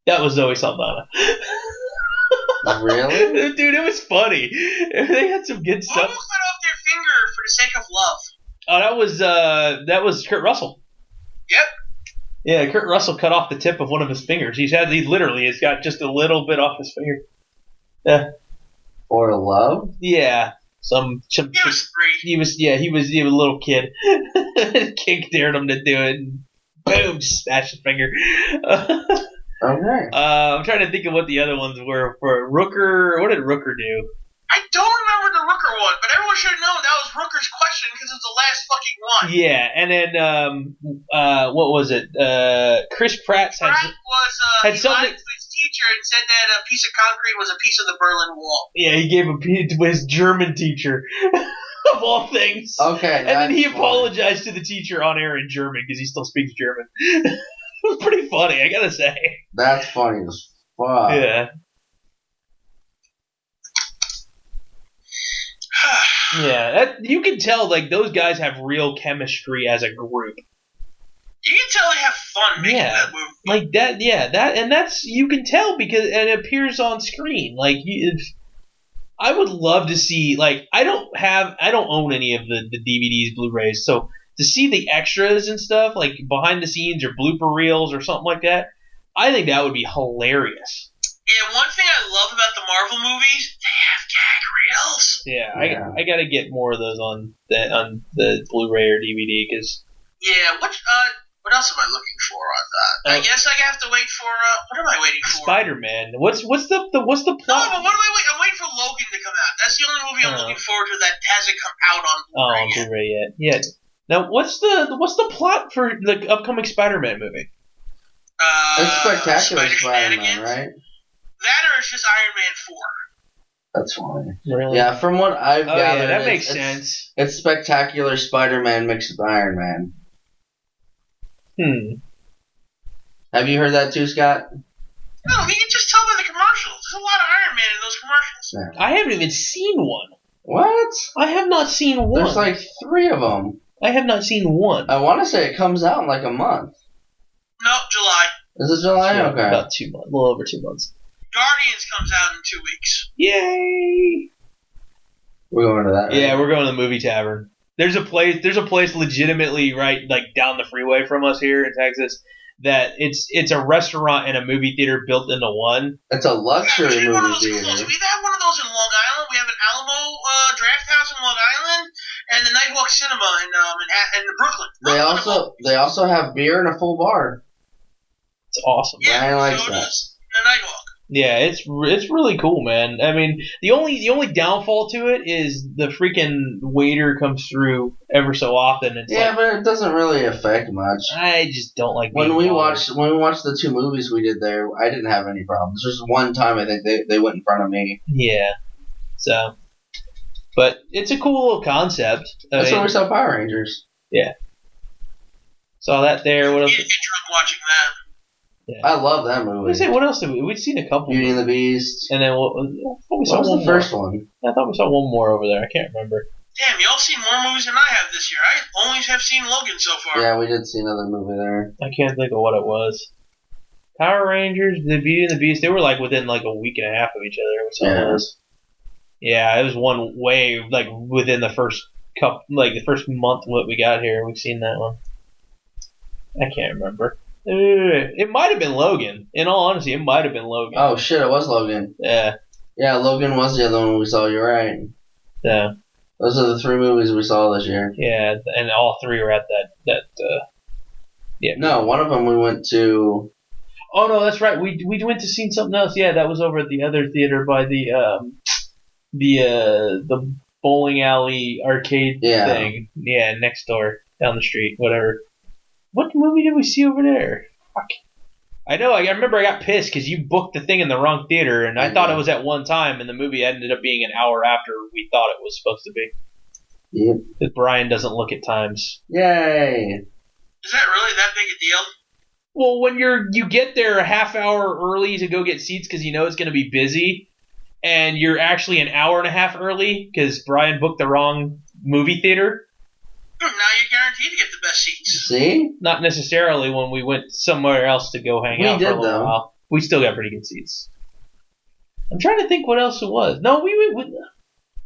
That was Zoe Saldana. Really? Dude, it was funny. They had some good stuff. Who cut off their finger for the sake of love? Oh, that was Kurt Russell. Yep. Yeah, Kurt Russell cut off the tip of one of his fingers. He literally has got just a little bit off his finger. Yeah. For love? Yeah. He was 3. He was a little kid. Kid dared him to do it, and boom, smashed his finger. Okay. I'm trying to think of what the other ones were for Rooker. What did Rooker do? I don't remember the Rooker one, but everyone should have known that was Rooker's question because it's the last fucking one. Yeah, and then what was it? Chris Pratt had was had he something. lied to his teacher and said that a piece of concrete was a piece of the Berlin Wall. Yeah, he gave a piece to his German teacher, of all things. Okay, and then he funny. apologized to the teacher on air in German because he still speaks German. It was pretty funny, I gotta say. That's funny as fuck. Yeah. Yeah, you can tell like those guys have real chemistry as a group. You can tell they have fun making that movie. Like that, and that's you can tell because it appears on screen. Like I would love to see. Like I don't own any of the DVDs, Blu-rays, so to see the extras and stuff like behind the scenes or blooper reels or something like that, I think that would be hilarious. Yeah, one thing I love about the Marvel movies, they have gag reels. Yeah. I gotta get more of those on the Blu-ray or DVD because. Yeah, what else am I looking for on that? I guess I have to wait for what am I waiting for? Spider-Man. What's the plot? No, but what am I waiting? I'm waiting for Logan to come out. That's the only movie I'm looking forward to that hasn't come out on Blu-ray yet. Blu-ray yet. Yeah. Now, what's the plot for the upcoming Spider-Man movie? It's Spectacular Spider-Man, right? That or it's just Iron Man 4. That's funny. Really? Yeah, from what I've gathered, yeah, that makes sense. It's Spectacular Spider-Man mixed with Iron Man. Have you heard that too, Scott? No, you can just tell by the commercials. There's a lot of Iron Man in those commercials. Yeah. I haven't even seen one. What? I have not seen one. There's like 3 of them. I have not seen one. I want to say it comes out in like a month. No, July. Is it July? Yeah, okay. About 2 months. A little over 2 months. Guardians comes out in 2 weeks. Yay! We're going to that. Right? Yeah, we're going to the movie tavern. There's a place legitimately right like down the freeway from us here in Texas that it's a restaurant and a movie theater built into one. It's a luxury movie theater. We've had one of those in Long Island. We have an Alamo Draft House in Long Island and the Nightwalk Cinema in Brooklyn. They also have beer and a full bar. It's awesome. Yeah, Brian likes so that. The Nightwalk. Yeah, it's really cool, man. I mean, the only downfall to it is the freaking waiter comes through ever so often. It's but it doesn't really affect much. I just don't like when we watched the 2 movies we did there. I didn't have any problems. There's one time I think they went in front of me. Yeah, so, but it's a cool little concept. That's where we saw Power Rangers. Yeah, saw that there. What else? You get drunk watching that. Yeah. I love that movie. What else did we'd seen a couple. Beauty and the Beast. And then what was the first one? I thought we saw one more over there. I can't remember. Damn, y'all seen more movies than I have this year. I only have seen Logan so far. Yeah, we did see another movie there. I can't think of what it was. Power Rangers, the Beauty and the Beast, they were like within like a week and a half of each other. Yeah, it was one way like within the first the first month what we got here. We've seen that one. I can't remember. It might have been Logan. In all honesty, it might have been Logan. Oh shit, it was Logan. Yeah. Yeah, Logan was the other one we saw. You're right. Yeah. Those are the 3 movies we saw this year. Yeah, and all 3 were at that. Yeah. No, one of them we went to. Oh no, that's right. We went to see something else. Yeah, that was over at the other theater by the bowling alley arcade thing. Yeah, next door, down the street, whatever. What movie did we see over there? Fuck. I know. I remember I got pissed because you booked the thing in the wrong theater, and I thought it was at one time, and the movie ended up being an hour after we thought it was supposed to be. Yep. Because Bryan doesn't look at times. Yay! Is that really that big a deal? Well, when you get there a half hour early to go get seats because you know it's going to be busy, and you're actually an hour and a half early because Bryan booked the wrong movie theater. Now you're guaranteed to get the best seats. See? Not necessarily when we went somewhere else to go hang out for a little while. We still got pretty good seats. I'm trying to think what else it was. No, we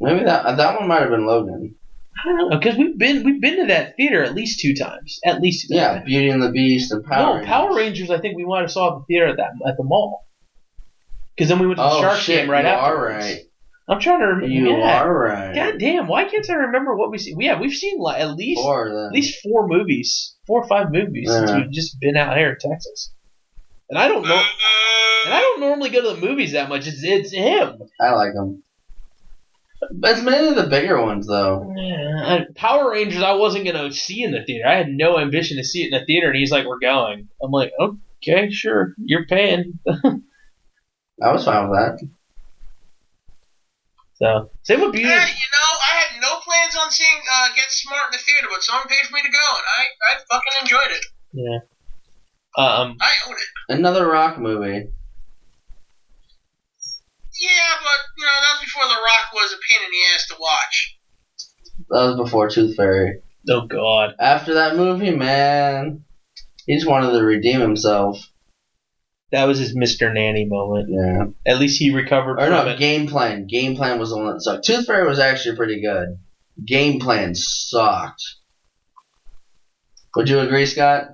maybe that one might have been Logan. I don't know because we've been to that theater at least 2 times. At least 2 times. Beauty and the Beast and Power Rangers. Power Rangers. I think we might have saw at the theater at the mall. Because then we went to the Shark game right after. You are right. I'm trying to remember. You are right. God damn! Why can't I remember what we see? Yeah, we've seen at least 4 movies, 4 or 5 movies since we've just been out here in Texas. And I don't know. And I don't normally go to the movies that much. It's him. I like him. But it's mainly the bigger ones, though. Yeah, Power Rangers, I wasn't gonna see in the theater. I had no ambition to see it in the theater, and he's like, "We're going." I'm like, "Okay, sure, you're paying." I was fine with that. So same with Beauty. I had no plans on seeing Get Smart in the theater, but someone paid for me to go, and I fucking enjoyed it. Yeah. I own it. Another Rock movie. Yeah, but that was before The Rock was a pain in the ass to watch. That was before Tooth Fairy. Oh God. After that movie, man, he just wanted to redeem himself. That was his Mr. Nanny moment. Yeah. At least he recovered from it. Game Plan. Game Plan was the one that sucked. Tooth Fairy was actually pretty good. Game Plan sucked. Would you agree, Scott?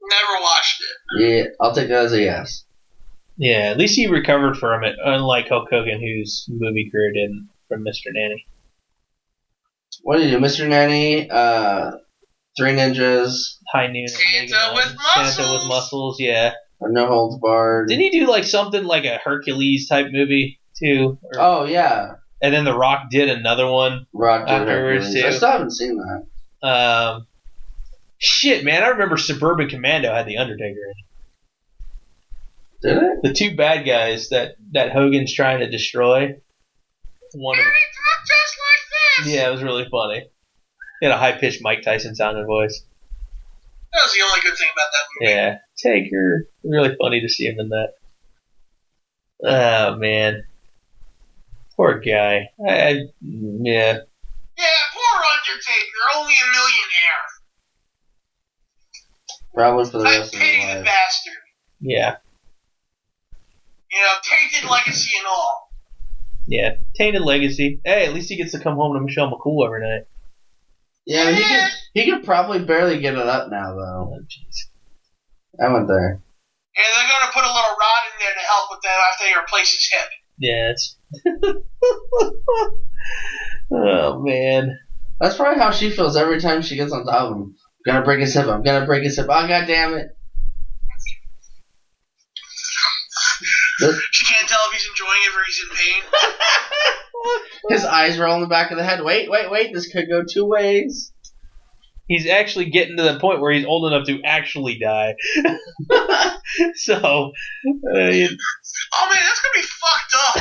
Never watched it. Yeah, I'll take that as a yes. Yeah, at least he recovered from it, unlike Hulk Hogan, whose movie career didn't, from Mr. Nanny. What did you do? Mr. Nanny, 3 Ninjas. High Noon. Santa with Muscles. Santa with Muscles, yeah. No Holds Barred. Didn't he do like something like a Hercules type movie too? Oh yeah. And then The Rock did another one. Rock did afterwards too. I still haven't seen that. Shit, man! I remember Suburban Commando had the Undertaker in it. Did it? The 2 bad guys that Hogan's trying to destroy. One. And he talked just like this. Yeah, it was really funny. He had a high pitched Mike Tyson sounding voice. That was the only good thing about that movie. Yeah, Taker. Really funny to see him in that. Oh man, poor guy. Yeah. Yeah, poor Undertaker, only a millionaire. Probably for the rest of I pity his the life. bastard. Yeah. Tainted legacy and all. Yeah, tainted legacy. Hey, at least he gets to come home to Michelle McCool every night. Yeah, he could probably barely get it up now, though. Oh, jeez. I went there. And they're going to put a little rod in there to help with that after they replace his hip. Yeah, it's... Oh, man. That's probably how she feels every time she gets on top of him. I'm gonna break his hip. I'm gonna break his hip. Oh, God damn it. She can't tell if he's enjoying it or he's in pain. His eyes roll in the back of the head. Wait. This could go 2 ways. He's actually getting to the point where he's old enough to actually die. So, oh man, that's gonna be fucked up.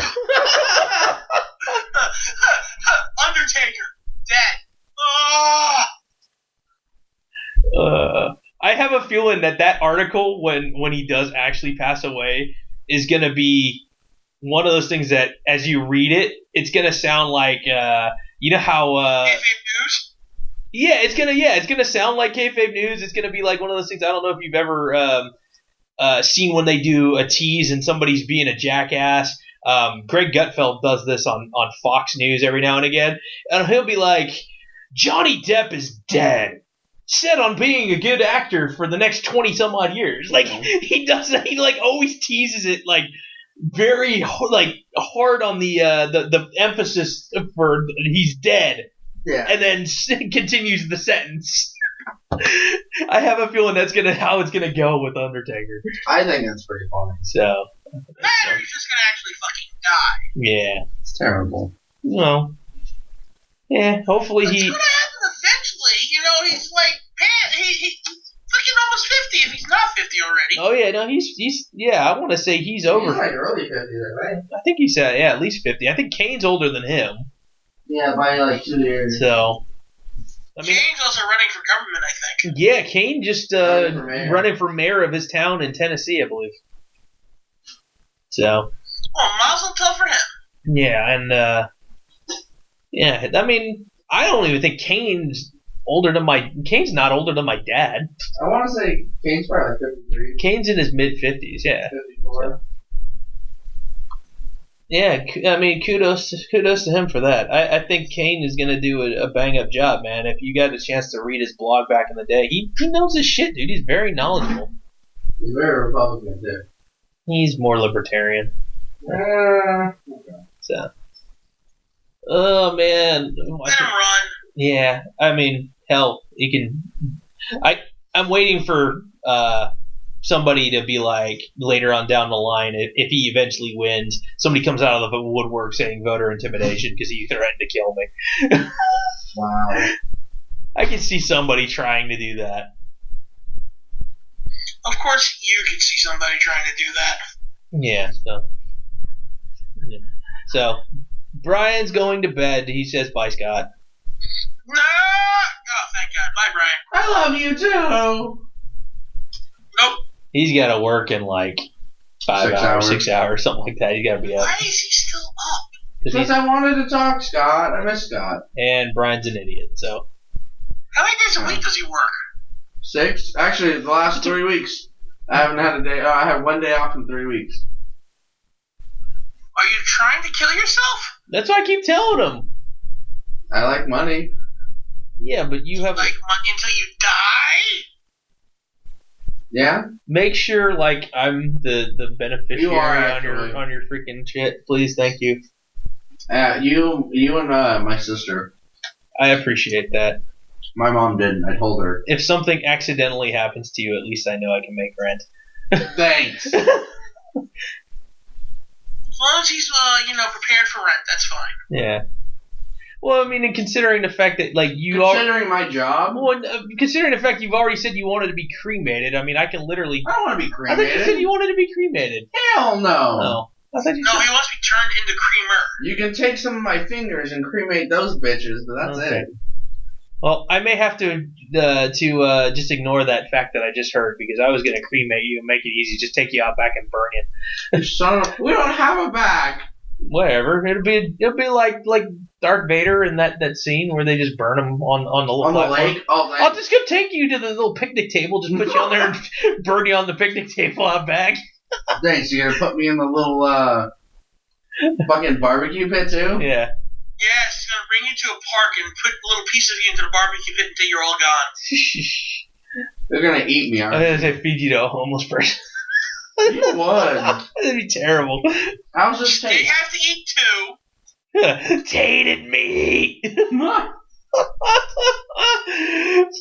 Undertaker, dead. I have a feeling that article, when he does actually pass away, is going to be one of those things that, as you read it, it's going to sound like, you know how... Kayfabe news? Yeah, it's gonna sound like kayfabe news. It's gonna be like one of those things. I don't know if you've ever seen when they do a tease and somebody's being a jackass. Greg Gutfeld does this on Fox News every now and again, and he'll be like, "Johnny Depp is dead, set on being a good actor for the next 20 some odd years." Like he does that. He like always teases it like very like hard on the emphasis for he's dead. Yeah. and then continues the sentence. I have a feeling that's how it's gonna go with Undertaker. I think that's pretty funny. So Matter, he's just gonna actually fucking die. yeah, It's terrible. well, yeah. Hopefully It's he. gonna happen eventually. You know, he's like, he's fucking almost 50 if he's not 50 already. Oh yeah, no, he's yeah. I want to say he's over. He's like early 50s, right? I think he's at least 50. I think Kane's older than him. Yeah, by like 2 years. So, I mean, Kane's also running for government, I think. yeah, Kane just Running for mayor. of his town in Tennessee, I believe. So, Well, mazel tov for him. yeah, and yeah, I mean, I don't even think Kane's not older than my dad. I want to say Kane's probably like 53. Kane's in his mid 50s, yeah. 54. So, yeah, I mean, kudos to him for that. I think Kane is going to do a bang-up job, man. If you got a chance to read his blog back in the day, he knows his shit, dude. He's very knowledgeable. He's very Republican, too. He's more libertarian. Okay. So, oh, man. Let him run. Yeah, I mean, hell, he can... I'm waiting for somebody to be like, later on down the line, if he eventually wins, somebody comes out of the woodwork saying voter intimidation because he threatened to kill me. Wow. I can see somebody trying to do that. Of course, you could see somebody trying to do that. Yeah, so Brian's going to bed. He says, bye, Scott. No! Oh, thank God. Bye, Bryan. I love you, too. Nope. He's got to work in like 5 hours, 6 hours, something like that. He's got to be up. Why is he still up? Because I wanted to talk, Scott. I miss Scott. And Brian's an idiot, so. How many days a week does he work? 6? Actually, the last 3 weeks. I haven't had a day. I have 1 day off in 3 weeks. Are you trying to kill yourself? That's what I keep telling him. I like money. Yeah, but you have Like, until you die? Yeah? make sure like I'm the beneficiary You are, on your freaking shit, please. Thank you. You and my sister. I appreciate that. My mom didn't. I told her. If something accidentally happens to you, at least I know I can make rent. Thanks. As long as he's, prepared for rent, that's fine. Yeah. Well, I mean, and considering the fact that like Considering my job. well, considering the fact you've already said you wanted to be cremated, I mean, I can literally. I don't want to be I cremated. thought you said you wanted to be cremated. Hell no. No. I thought you No, said. he wants to be turned into creamer. You can take some of my fingers and cremate those bitches, but that's Okay. it. Well, I may have to just ignore that fact that I just heard because I was going to cremate you and make it easy, just take you out back and burn you. We don't have a back. Whatever. It'll be like Darth Vader in that scene where they just burn him on the little On the platform. lake? Oh, I'll just go take you to the little picnic table, just put you on there and burn you on the picnic table out back. thanks. You're going to put me in the little fucking barbecue pit, too? Yeah. Yes, he's going to bring you to a park and put a little piece of you into the barbecue pit until you're all gone. They're going to eat me, I aren't was going to say feed you to a homeless person. they? You would. That'd be terrible. How's this They taste? have to eat too. Tainted meat.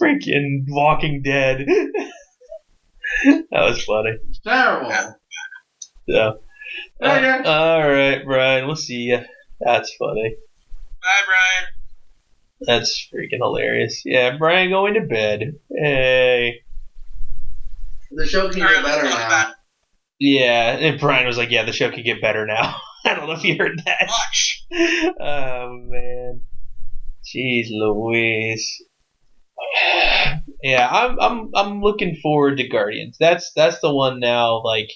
Freaking Walking Dead. That was funny. Terrible. So, Okay. all right, Brian. We'll see ya. That's funny. Bye, Bryan. That's freaking hilarious. Yeah, Brian going to bed. Hey. The show can get better now. Yeah, and Brian was like, yeah, the show could get better now. I don't know if you heard that. Much. Oh, man. Jeez Louise. Yeah, I'm looking forward to Guardians. That's the one now, like,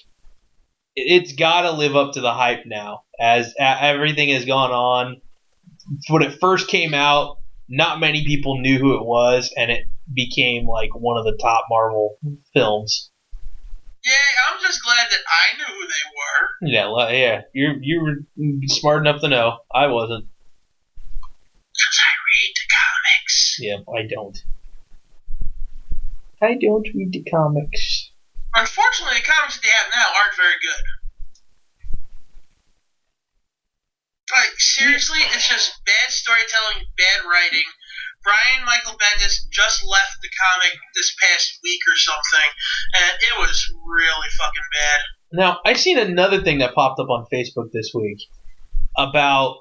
it's got to live up to the hype now. As everything has gone on. When it first came out, not many people knew who it was, and it became like one of the top Marvel films. Yeah, I'm just glad that I knew who they were. Yeah, you were smart enough to know. I wasn't. Because I read the comics. Yeah, I don't. I don't read the comics. Unfortunately, the comics that they have now aren't very good. Like, seriously, it's just bad storytelling, bad writing. Bryan Michael Bendis just left the comic this past week or something, and it was really fucking bad. Now, I seen another thing that popped up on Facebook this week about.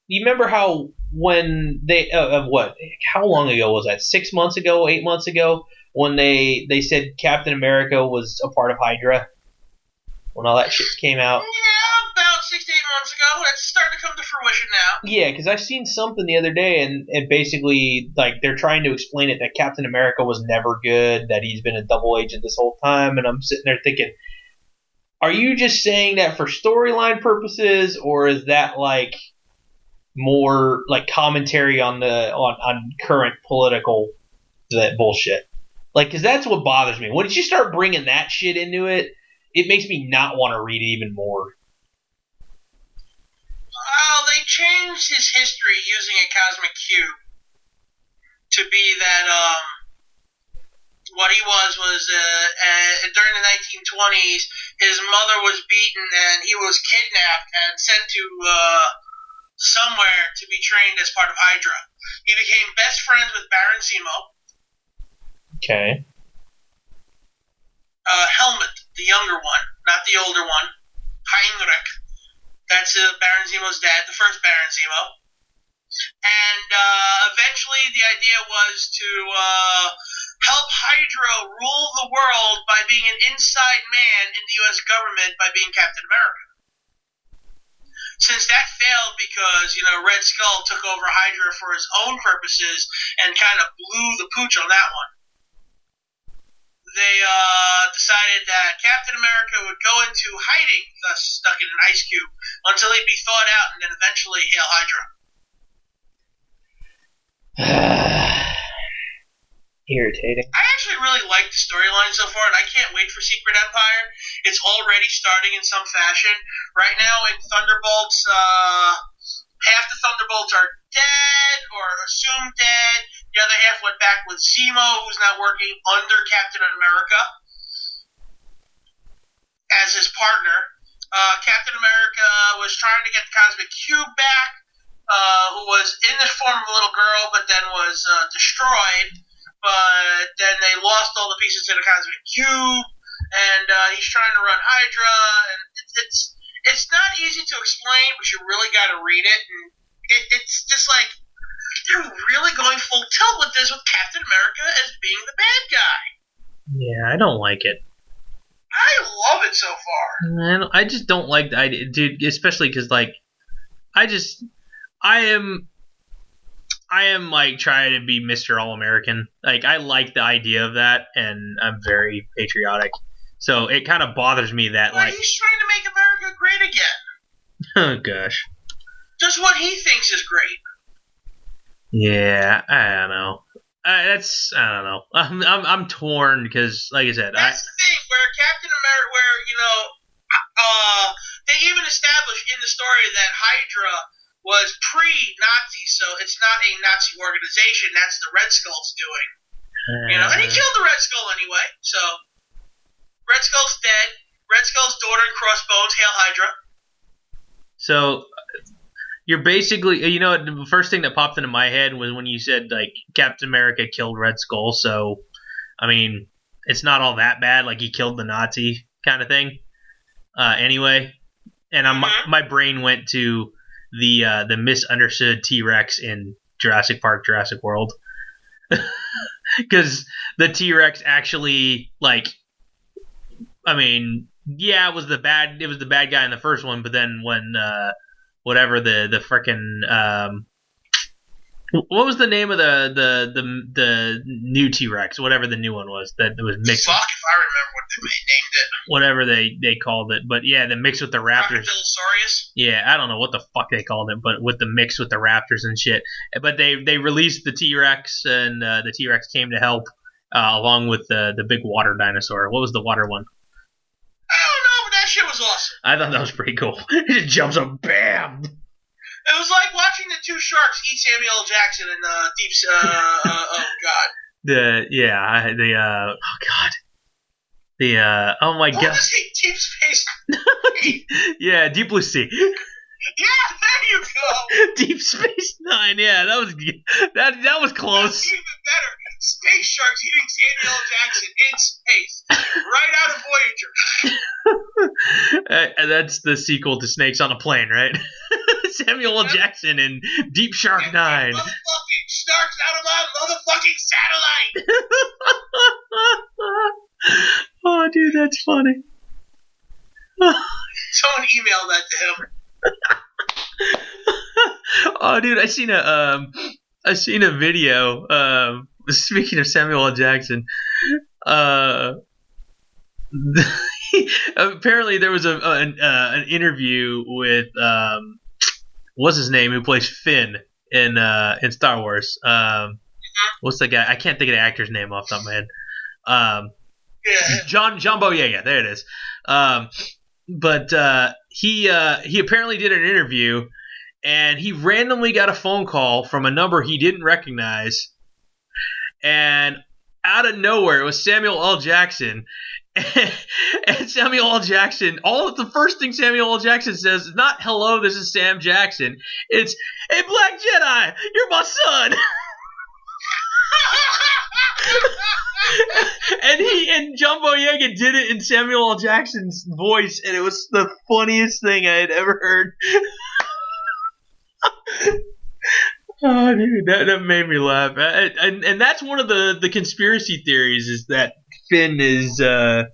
You remember how when they how long ago was that? 6 months ago, 8 months ago, when they said Captain America was a part of Hydra, when all that shit came out. Yeah, about 6 to 8 months ago. It's starting to come to fruition now. Yeah, because I've seen something the other day, and basically, like, they're trying to explain it that Captain America was never good, that he's been a double agent this whole time, and I'm sitting there thinking, are you just saying that for storyline purposes, or is that, like, more, like, commentary on on current political that bullshit? Like, because that's what bothers me. Once you start bringing that shit into it, it makes me not want to read it even more. Well, they changed his history using a cosmic cube to be that, what he was during the 1920s, his mother was beaten and he was kidnapped and sent to, somewhere to be trained as part of Hydra. He became best friends with Baron Zemo. Okay. Helmut, the younger one, not the older one. Heinrich. That's Baron Zemo's dad, the first Baron Zemo. And eventually the idea was to help Hydra rule the world by being an inside man in the U.S. government by being Captain America. Since that failed because, Red Skull took over Hydra for his own purposes and kind of blew the pooch on that one, they decided that Captain America would go into hiding, thus stuck in an ice cube, until he'd be thawed out and then eventually hail Hydra. Irritating. I actually really like the storyline so far, and I can't wait for Secret Empire. It's already starting in some fashion. Right now in Thunderbolts, half the Thunderbolts are dead or assumed dead. The other half went back with Zemo, who's now working under Captain America as his partner. Captain America was trying to get the Cosmic Cube back, who was in the form of a little girl, but then was destroyed. But then they lost all the pieces to the Cosmic Cube, and he's trying to run Hydra, and it's not easy to explain, but you really got to read it, and it's just like, they're really going full tilt with this, with Captain America as being the bad guy. Yeah, I don't like it. I love it so far. I just don't like the idea, dude, especially because, like, I am like trying to be Mr. All-American. Like, I like the idea of that, and I'm very patriotic. So it kind of bothers me that, well, like, he's trying to make America great again. Oh gosh. Just what he thinks is great. Yeah, I don't know. I don't know. I'm torn because, like I said, that's the thing where Captain America, they even established in the story that Hydra was pre-Nazi, so it's not a Nazi organization. That's the Red Skull's doing. And he killed the Red Skull anyway. So Red Skull's dead. Red Skull's daughter and Crossbones, hail Hydra. So you're basically, the first thing that popped into my head was when you said, like, Captain America killed Red Skull. So, I mean, it's not all that bad. Like, he killed the Nazi kind of thing. Anyway, and my brain went to the misunderstood T-Rex in Jurassic Park, Jurassic World, because the T-Rex actually, like, I mean, yeah, it was the bad guy in the first one, but then when whatever the frickin' what was the name of the new T-Rex, whatever the new one was that was mixed. Fuck if I remember what they named it. Whatever they called it, but yeah, the mix with the raptors. Crocodilosaurus? Yeah, I don't know what the fuck they called it, but with the mix with the raptors and shit. But they released the T-Rex, and the T-Rex came to help along with the big water dinosaur. What was the water one? I don't know, but that shit was awesome. I thought that was pretty cool. It just jumps up, bam! It was like watching the two sharks eat Samuel L. Jackson in Deep oh god. Oh my god. Deep Space. Yeah, Deep Blue Sea. Yeah, there you go. Deep Space Nine. Yeah, that was close. That's even better. Space sharks eating Samuel L. Jackson in space, right out of Voyager. And that's the sequel to Snakes on a Plane, right? Samuel L. Jackson in Deep Shark 9. Motherfucking sharks out of my motherfucking satellite. Oh, dude, that's funny. Someone emailed that to him. Oh, dude, I seen a video. Speaking of Samuel L. Jackson, apparently there was an interview with what's his name, who plays Finn in Star Wars. What's the guy? I can't think of the actor's name off the top of my head. John Boyega. There it is. But he apparently did an interview, and he randomly got a phone call from a number he didn't recognize, and out of nowhere it was Samuel L. Jackson. And Samuel L. Jackson, the first thing Samuel L. Jackson says is not "Hello, this is Sam Jackson." It's "Hey, Black Jedi, you're my son." and John Boyega did it in Samuel L. Jackson's voice, and it was the funniest thing I had ever heard. Oh, dude, that made me laugh. And that's one of the conspiracy theories, is that Finn is the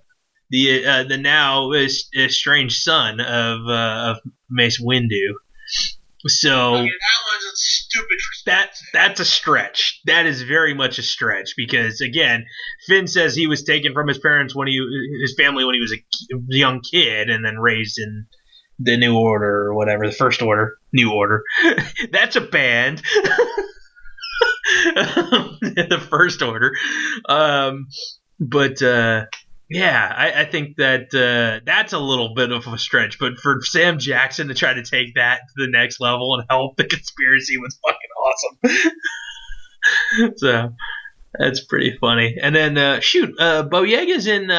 now estranged son of Mace Windu. So that one's stupid for that's a stretch. That is very much a stretch, because again, Finn says he was taken from his parents his family when he was a young kid, and then raised in the New Order or whatever, the First Order, New Order. That's a band. The First Order. Yeah, I think that that's a little bit of a stretch, but for Sam Jackson to try to take that to the next level and help the conspiracy was fucking awesome. So that's pretty funny. And then Boyega's in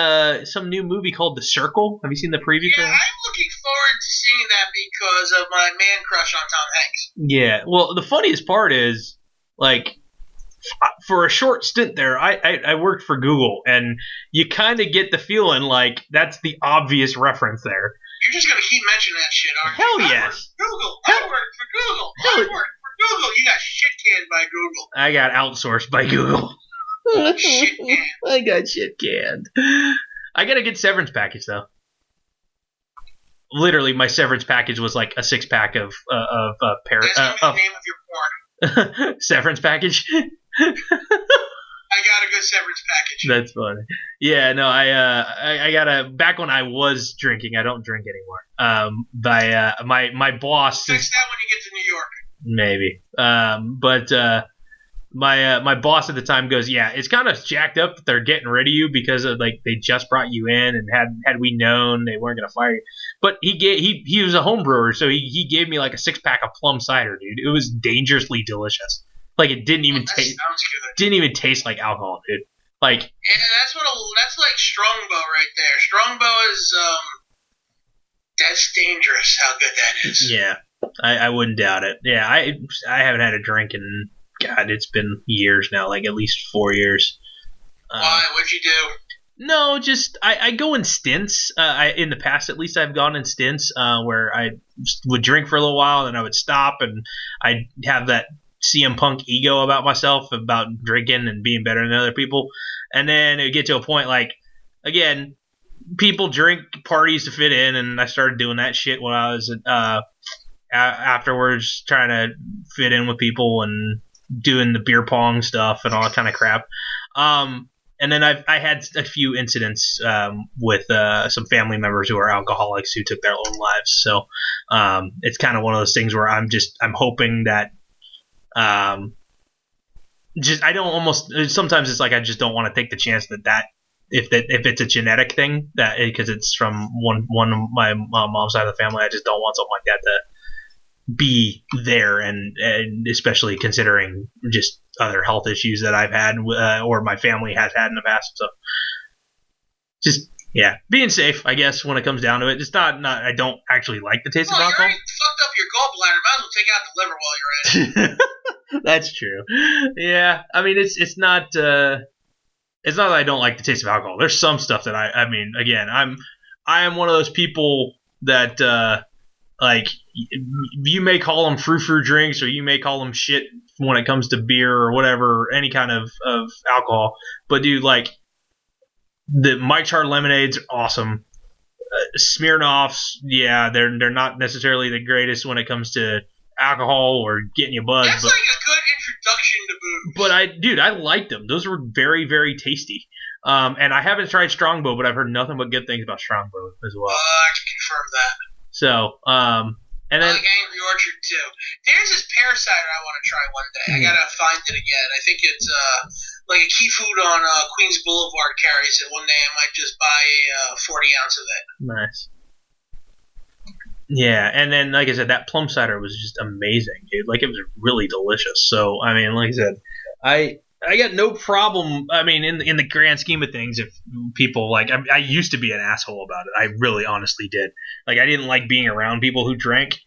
some new movie called The Circle. Have you seen the preview for that? I'm looking forward to seeing that because of my man crush on Tom Hanks. Yeah, well, the funniest part is, like, for a short stint there, I worked for Google, and you kind of get the feeling like that's the obvious reference there. You're just going to keep mentioning that shit, aren't you? Hell yes. Google. I work for Google. I work for Google. You got shit canned by Google. I got outsourced by Google. Shit canned. I got shit canned. I got a good severance package, though. Literally, my severance package was like a 6-pack of That's the name of your porn. Severance package. I got a good severance package. That's funny. Yeah, no, I got back when I was drinking. I don't drink anymore. My boss. Fix that when you get to New York. Maybe. My boss at the time goes, yeah, it's kind of jacked up that they're getting rid of you because of, like, they just brought you in, and had we known, they weren't gonna fire you. But he was a home brewer, so he gave me like a 6-pack of plum cider, dude. It was dangerously delicious. Like, it didn't even taste. Didn't even taste like alcohol, dude. Like, yeah, that's like Strongbow right there. Strongbow is that's dangerous. How good that is. Yeah, I wouldn't doubt it. Yeah, I haven't had a drink in, God, it's been years now, like at least 4 years. Why? What'd you do? No, just I go in stints. In the past, at least, I've gone in stints where I would drink for a little while, and I would stop, and I'd have that CM Punk ego about myself, about drinking and being better than other people. And then it would get to a point, like, again, people drink parties to fit in, and I started doing that shit when I was afterwards, trying to fit in with people and doing the beer pong stuff and all that kind of crap. And then I had a few incidents with some family members who are alcoholics who took their own lives. So it's kind of one of those things where I'm hoping that sometimes it's like I just don't want to take the chance that if it's a genetic thing, that because it's from one of my mom's side of the family, I just don't want something like that to be there, and especially considering just other health issues that I've had or my family has had in the past. So just being safe, I guess, when it comes down to it. It's not I don't actually like the taste of alcohol. You already fucked up your gallbladder, might as well take out the liver while you're at it. That's true. Yeah, I mean, it's not that I don't like the taste of alcohol. There's some stuff that I mean, again, I am one of those people that like, you may call them frou-frou drinks, or you may call them shit when it comes to beer or whatever, any kind of alcohol. But dude, like, the Mike's Hard Lemonades are awesome. Smirnoffs, yeah, they're not necessarily the greatest when it comes to alcohol or getting you buzzed. That's like a good introduction to booze. But I liked them. Those were very, very tasty. And I haven't tried Strongbow, but I've heard nothing but good things about Strongbow as well. I can confirm that. So, and then I like Angry Orchard too. There's this pear cider I want to try one day. I gotta find it again. I think it's like a Key Food on Queens Boulevard carries it. One day I might just buy a 40 ounce of it. Nice. Yeah, and then like I said, that plum cider was just amazing, dude. Like, it was really delicious. So I mean, like I said, I got no problem. I mean, in the grand scheme of things, if people like, I used to be an asshole about it. I really, honestly did. Like, I didn't like being around people who drank,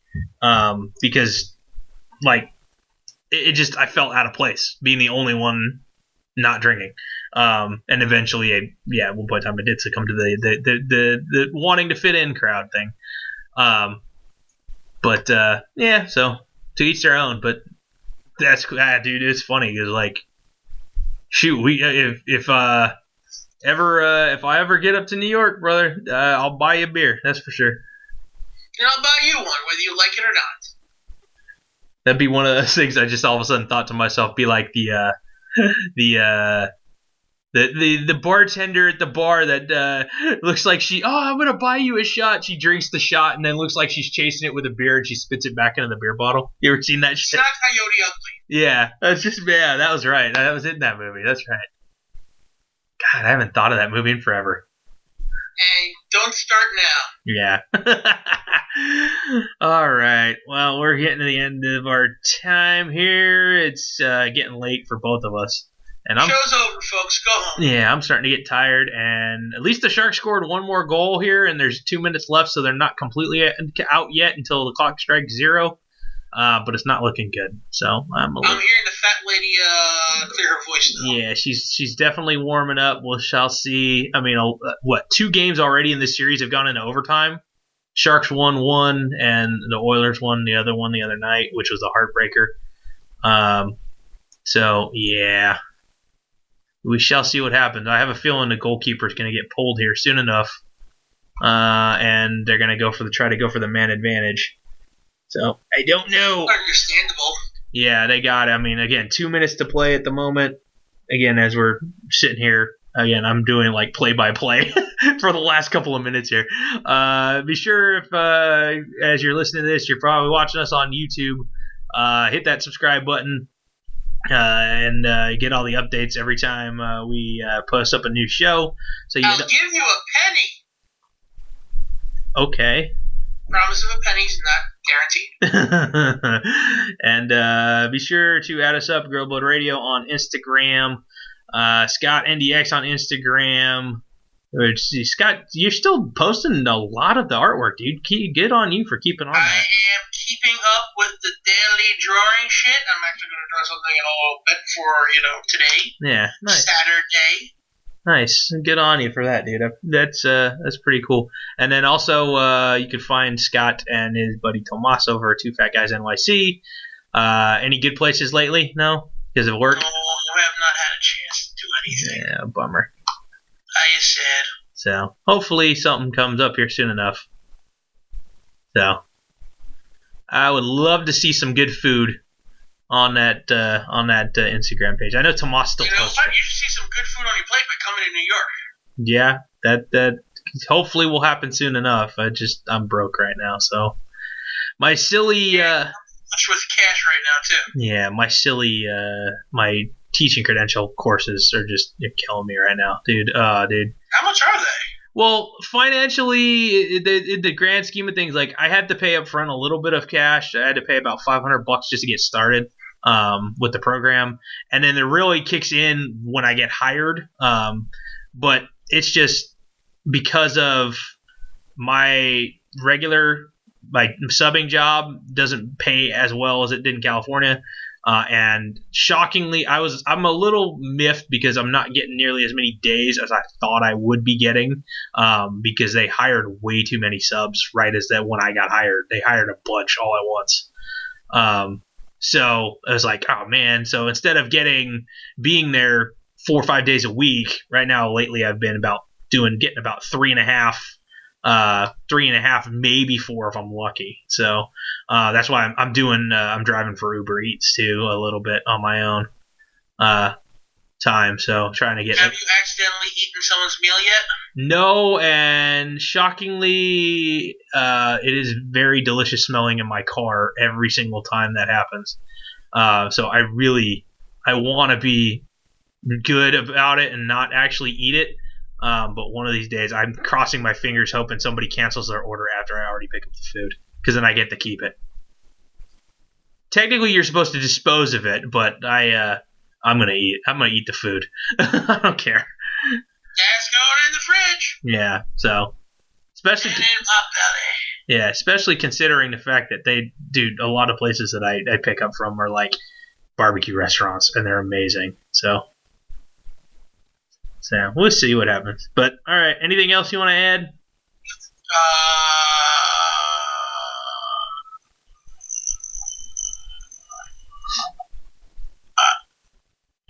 because like it just, I felt out of place being the only one not drinking. And eventually, at one point in time, I did succumb to the wanting to fit in crowd thing. Yeah, so to each their own. But that's dude, it's funny because, like, shoot, if I ever get up to New York, brother, I'll buy you a beer. That's for sure. And I'll buy you one, whether you like it or not. That'd be one of those things I just all of a sudden thought to myself, be like the bartender at the bar that looks like I'm gonna buy you a shot. She drinks the shot and then looks like she's chasing it with a beer, and she spits it back into the beer bottle. You ever seen that shit? It's not Coyote Ugly. Yeah, that's just, yeah, that was right. That was in that movie. That's right. God, I haven't thought of that movie in forever. Hey, don't start now. Yeah. All right. Well, we're getting to the end of our time here. It's getting late for both of us. And Show's over, folks. Go home. Yeah, I'm starting to get tired. And at least the Sharks scored one more goal here, and there's 2 minutes left, so they're not completely out yet until the clock strikes 0. But it's not looking good. So I'm hearing the fat lady clear her voice now. Yeah, she's definitely warming up. We shall see. I mean, 2 games already in this series have gone into overtime. Sharks won one, and the Oilers won the other one the other night, which was a heartbreaker. So yeah, we shall see what happens. I have a feeling the goalkeeper is going to get pulled here soon enough, and they're going to try to go for the man advantage. So I don't know. Understandable. Yeah, they got it. I mean, again, 2 minutes to play at the moment. Again, as we're sitting here, again, I'm doing like play-by-play for the last couple of minutes here. Be sure, if as you're listening to this, you're probably watching us on YouTube, hit that subscribe button and get all the updates every time we post up a new show. So I'll give you a penny. Okay. Promise of a penny is not guaranteed. And be sure to add us up, Girl Blood Radio, on Instagram. Scott NDX on Instagram. Scott, you're still posting a lot of the artwork, dude. Good on you for keeping on that. I am keeping up with the daily drawing shit. I'm actually going to draw something in a little bit for, today. Yeah, nice. Saturday. Nice. Good on you for that, dude. That's pretty cool. And then also, you can find Scott and his buddy Tomas over at Two Fat Guys NYC. Any good places lately? No? Because of work? No, I have not had a chance to do anything. Yeah, bummer. I is sad. So, hopefully something comes up here soon enough. So, I would love to see some good food on that Instagram page. I know Tomas still posts. You should see some good food on your plate by coming to New York. Yeah, that hopefully will happen soon enough. I'm broke right now, so my silly much with cash right now too. Yeah, my silly my teaching credential courses are they're killing me right now, dude. Dude. How much are they? Well, financially, in the grand scheme of things, like, I had to pay up front a little bit of cash. I had to pay about $500 just to get started with the program, and then it really kicks in when I get hired. But it's just because of my regular my subbing job doesn't pay as well as it did in California. And shockingly, I'm a little miffed because I'm not getting nearly as many days as I thought I would be getting, because they hired way too many subs right as that when I got hired. They hired a bunch all at once. So I was like, oh man. So instead of being there 4 or 5 days a week, right now lately I've been getting about 3.5, maybe 4 if I'm lucky. So that's why I'm driving for Uber Eats too a little bit on my own time. So trying to get. Have you accidentally eaten someone's meal yet? No, and shockingly, it is very delicious smelling in my car every single time that happens. So I want to be good about it and not actually eat it. But one of these days, I'm crossing my fingers hoping somebody cancels their order after I already pick up the food, because then I get to keep it. Technically, you're supposed to dispose of it, but I'm gonna eat it. I'm gonna eat the food. I don't care. Gas going in the fridge. Yeah, so especially and in my belly. Yeah, especially considering the fact that a lot of places that I pick up from are like barbecue restaurants, and they're amazing. So we'll see what happens. But all right, anything else you want to add?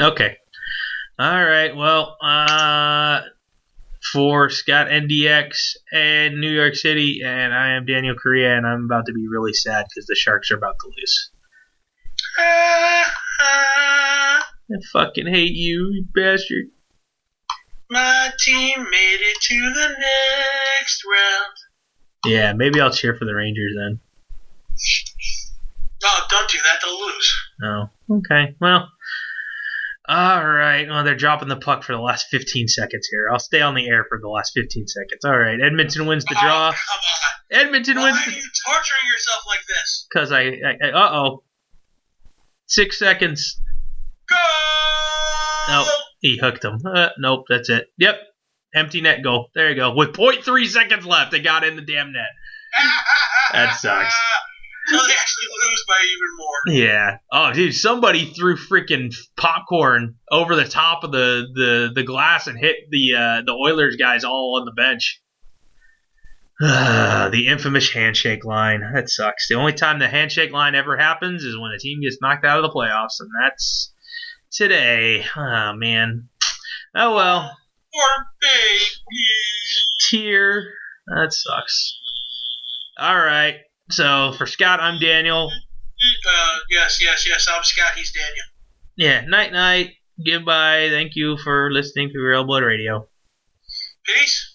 Okay. All right. Well, for Scott NDX and New York City, and I am Daniel Correa, and I'm about to be really sad because the Sharks are about to lose. I fucking hate you, you bastard. My team made it to the next round. Yeah, maybe I'll cheer for the Rangers then. Oh, don't do that. They'll lose. Oh, okay. Well, all right. Well, they're dropping the puck for the last 15 seconds here. I'll stay on the air for the last 15 seconds. All right. Edmonton wins the draw. Oh, come on. Edmonton wins. Why are you torturing yourself like this? Because uh-oh. 6 seconds. Go! Nope. He hooked him. Nope, that's it. Yep. Empty net goal. There you go. With 0.3 seconds left, they got in the damn net. That sucks. So they actually lose by even more. Yeah. Oh, dude, somebody threw freaking popcorn over the top of the glass and hit the Oilers guys all on the bench. The infamous handshake line. That sucks. The only time the handshake line ever happens is when a team gets knocked out of the playoffs, and that's today. Oh, man. Oh, well. Poor baby. Tear. That sucks. All right. So, for Scott, I'm Daniel. Yes. I'm Scott. He's Daniel. Yeah. Night. Goodbye. Thank you for listening to Real Blood Radio. Peace.